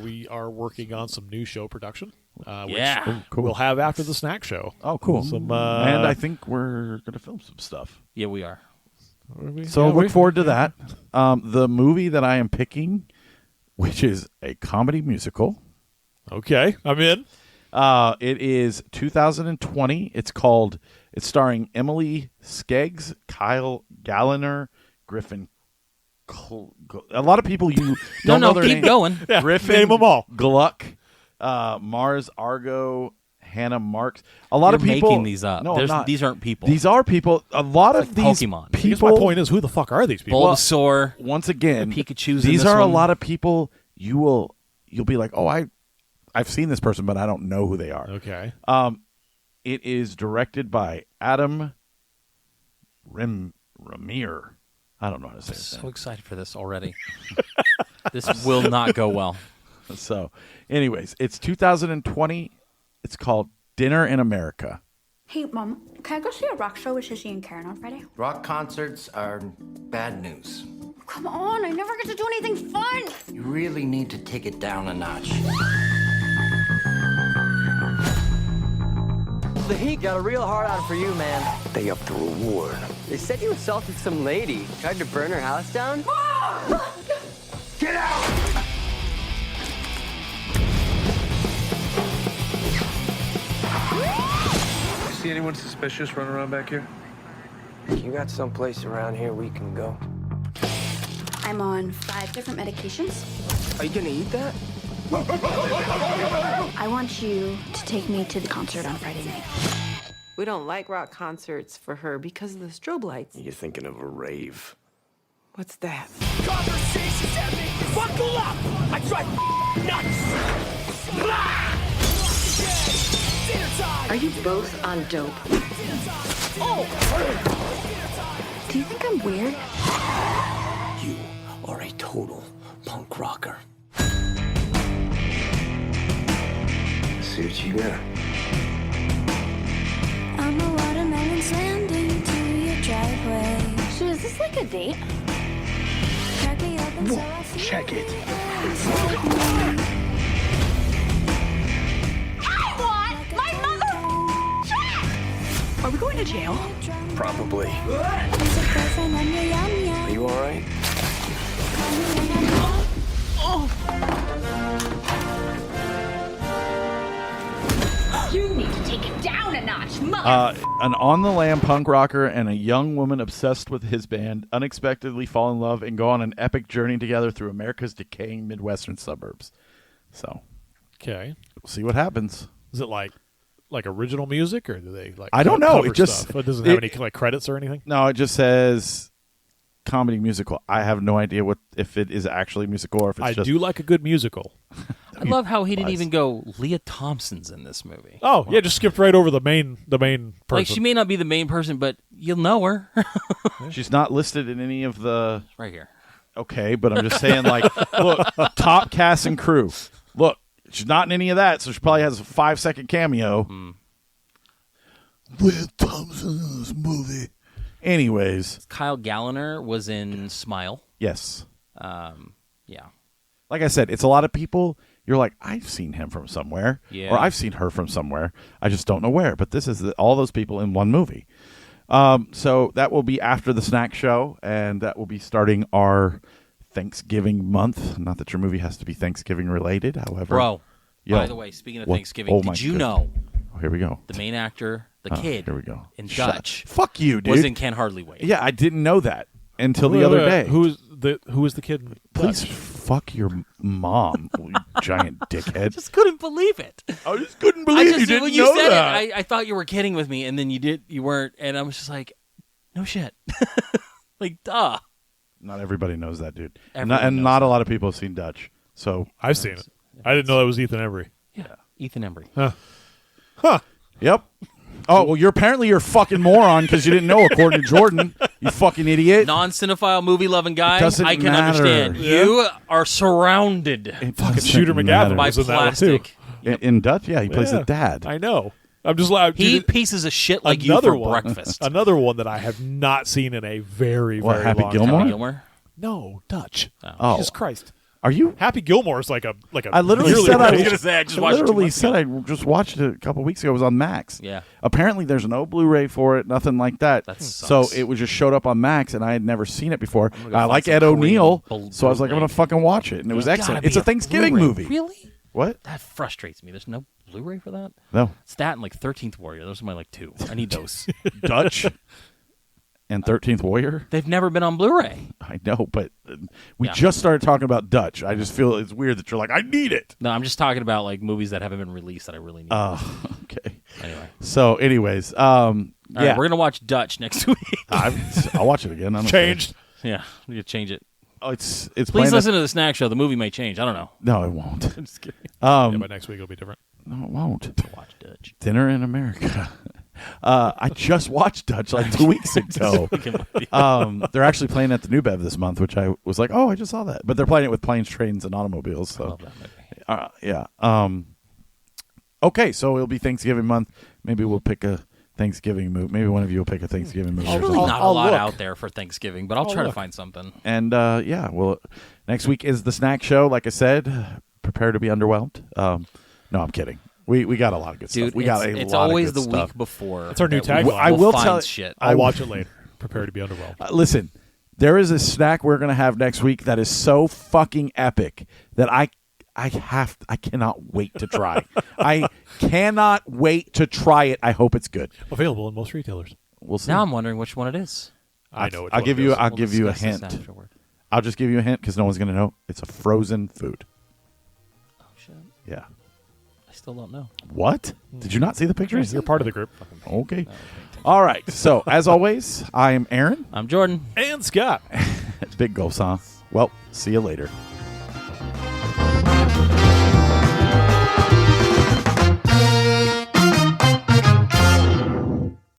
We are working on some new show production. Which we'll have after the snack show. Oh, cool. And I think we're going to film some stuff. Yeah, we are. So look forward to that. The movie that I am picking, which is a comedy musical. Okay, I'm in. It is 2020. It's starring Emily Skeggs, Kyle Gallagher, Griffin. A lot of people you don't know their keep name. Going. Griffin, name them all. Gluck, Mars Argo, Hannah Marks. A lot You're of people making these up. No, I'm not. These aren't people. These are people. A lot of these Pokemon. I guess people. my point is, who the fuck are these people? Bulbasaur. Once again, Pikachu's. these in this are one. a lot of people. You'll be like, oh, I've seen this person, but I don't know who they are. Okay. It is directed by Adam Ramir. I don't know how to say it. So excited for this already. This will not go well. So, anyways, it's 2020. It's called Dinner in America. Hey, Mom, can I go see a rock show with Shishi and Karen on Friday? Rock concerts are bad news. Come on, I never get to do anything fun. You really need to take it down a notch. The Heat got a real hard on for you, man. They upped the reward. They said you assaulted some lady. Tried to burn her house down? Get out! You see anyone suspicious running around back here? You got someplace around here we can go? I'm on 5 different medications. Are you gonna eat that? I want you to take me to the concert on Friday night. We don't like rock concerts for her because of the strobe lights. You're thinking of a rave. What's that? Conversations that make you buckle up. I tried nuts. Are you both on dope? Do you think I'm weird? You are a total punk rocker. See what you got. I'm a watermelon slanding to your driveway. So is this like a date? Crack me open so I see Check it. I want my mother check! Are we going to jail? Probably. Are you all right? You need to take it down a notch, mother. An on-the-lam punk rocker and a young woman obsessed with his band unexpectedly fall in love and go on an epic journey together through America's decaying Midwestern suburbs. So, Okay. we'll see what happens. Is it like original music, or do they like? I don't know. cover It just- stuff? It doesn't have any like credits or anything. No, it just says comedy musical. I have no idea if it is actually musical or if it's I just. do like a good musical. I love how he didn't even go, Leah Thompson's in this movie. Oh yeah, just skipped right over the main person. Like, she may not be the main person, but you'll know her. She's not listed in any of the. Right here. Okay, but I'm just saying, like, look, top cast and crew. Look, she's not in any of that, so she probably has a 5-second cameo. Leah Thompson in this movie. Anyways. Kyle Gallner was in Smile. Yes. Yeah. Like I said, it's a lot of people. You're like, I've seen him from somewhere. Yeah. Or I've seen her from somewhere. I just don't know where. But this is all those people in one movie. So that will be after the snack show, and that will be starting our Thanksgiving month. Not that your movie has to be Thanksgiving related, however. Bro, Yo, by the way, speaking of what- Thanksgiving, oh my did you goodness. know Oh, here we go. the main actor, the Oh, kid, here we go. in Shut- Dutch, Fuck you, dude. was in Can't Hardly Wait. Yeah, I didn't know that until the Wait, other wait, day. Who was the kid? in Please Dutch? fuck your mom, you giant dickhead. Just couldn't believe it. I just couldn't believe you didn't when you know said that. it, I thought you were kidding with me, and then you weren't, and I was just like, no shit. Like, duh. Not everybody knows that, dude. Everyone And knows not a lot of people have seen Dutch. So I've seen it. I didn't know that was Ethan Embry. Yeah, Ethan Embry. Huh. Yep. Oh, well, you're a fucking moron because you didn't know, according to Jordan. You fucking idiot. Non-cinephile movie-loving guy, Doesn't I can matter. understand. Yeah. You are surrounded It Fucking doesn't Shooter matter. McGavin by was in that one too. plastic. In Dutch, yeah, he plays Yeah. the dad. I know. I'm just like He pieces of shit like you another for one. breakfast. Another one that I have not seen in a very, What, very Happy long Gilmore? time. Happy Gilmore? No, Dutch. Oh. Jesus Christ. Are you? Happy Gilmore is like a I literally yearly said I rotation. was say, I just I watched it 2 literally months said I just watched it a couple weeks ago. It was on Max. Yeah. Apparently, there's no Blu-ray for it, nothing like that. That so sucks. it was just showed up on Max, and I had never seen it before. gonna go I find like some Ed Korean O'Neill, Blu- so I was like, I'm Blu-ray. gonna fucking watch it, and it was There's excellent. gotta It's be a Thanksgiving Blu-ray. movie. Really? What? That frustrates me. There's no Blu-ray for that? No. It's that and like 13th Warrior. Those are my like 2. I need those. Dutch and 13th Warrior. They've never been on Blu-ray. I know, but we just started talking about Dutch. I just feel it's weird that you're like, I need it. No, I'm just talking about like movies that haven't been released that I really need. Oh, okay. Anyway. So, anyways, All right, we're gonna watch Dutch next week. I'll watch it again. Changed. Yeah, we could change it. Oh, it's. Please listen to the Snack Show. The movie may change. I don't know. No, it won't. I'm just kidding. Yeah, but next week it'll be different. No, it won't. Watch Dutch. Dinner in America. I just watched Dutch like 2 weeks ago. They're actually playing at the New Bev this month, which I was like, oh, I just saw that. But they're playing it with planes, trains, and automobiles. So, I love that movie. yeah. Okay, so it'll be Thanksgiving month. Maybe we'll pick a Thanksgiving movie. Maybe one of you will pick a Thanksgiving movie. There's or really something. not a lot out there for Thanksgiving, but I'll try to find something. And yeah, well, next week is the Snack Show. Like I said, prepare to be underwhelmed. No, I'm kidding. We got a lot of good stuff. We got a lot of good stuff. It's always the week before. That's our new tagline. I will tell shit. I'll watch it later. Prepare to be underwhelmed. Listen, there is a snack we're going to have next week that is so fucking epic that I cannot wait to try. I cannot wait to try it. I hope it's good. Available in most retailers. We'll see. Now I'm wondering which one it is. I know. I'll give you a discuss this hint. afterward. I'll just give you a hint because no one's going to know. It's a frozen food. Oh shit! Yeah. I still don't know. What? Did you not see the pictures? You're part of the group. Okay. All right. So as always, I am Aaron. I'm Jordan. And Scott. Big gulps, huh? Well, see you later.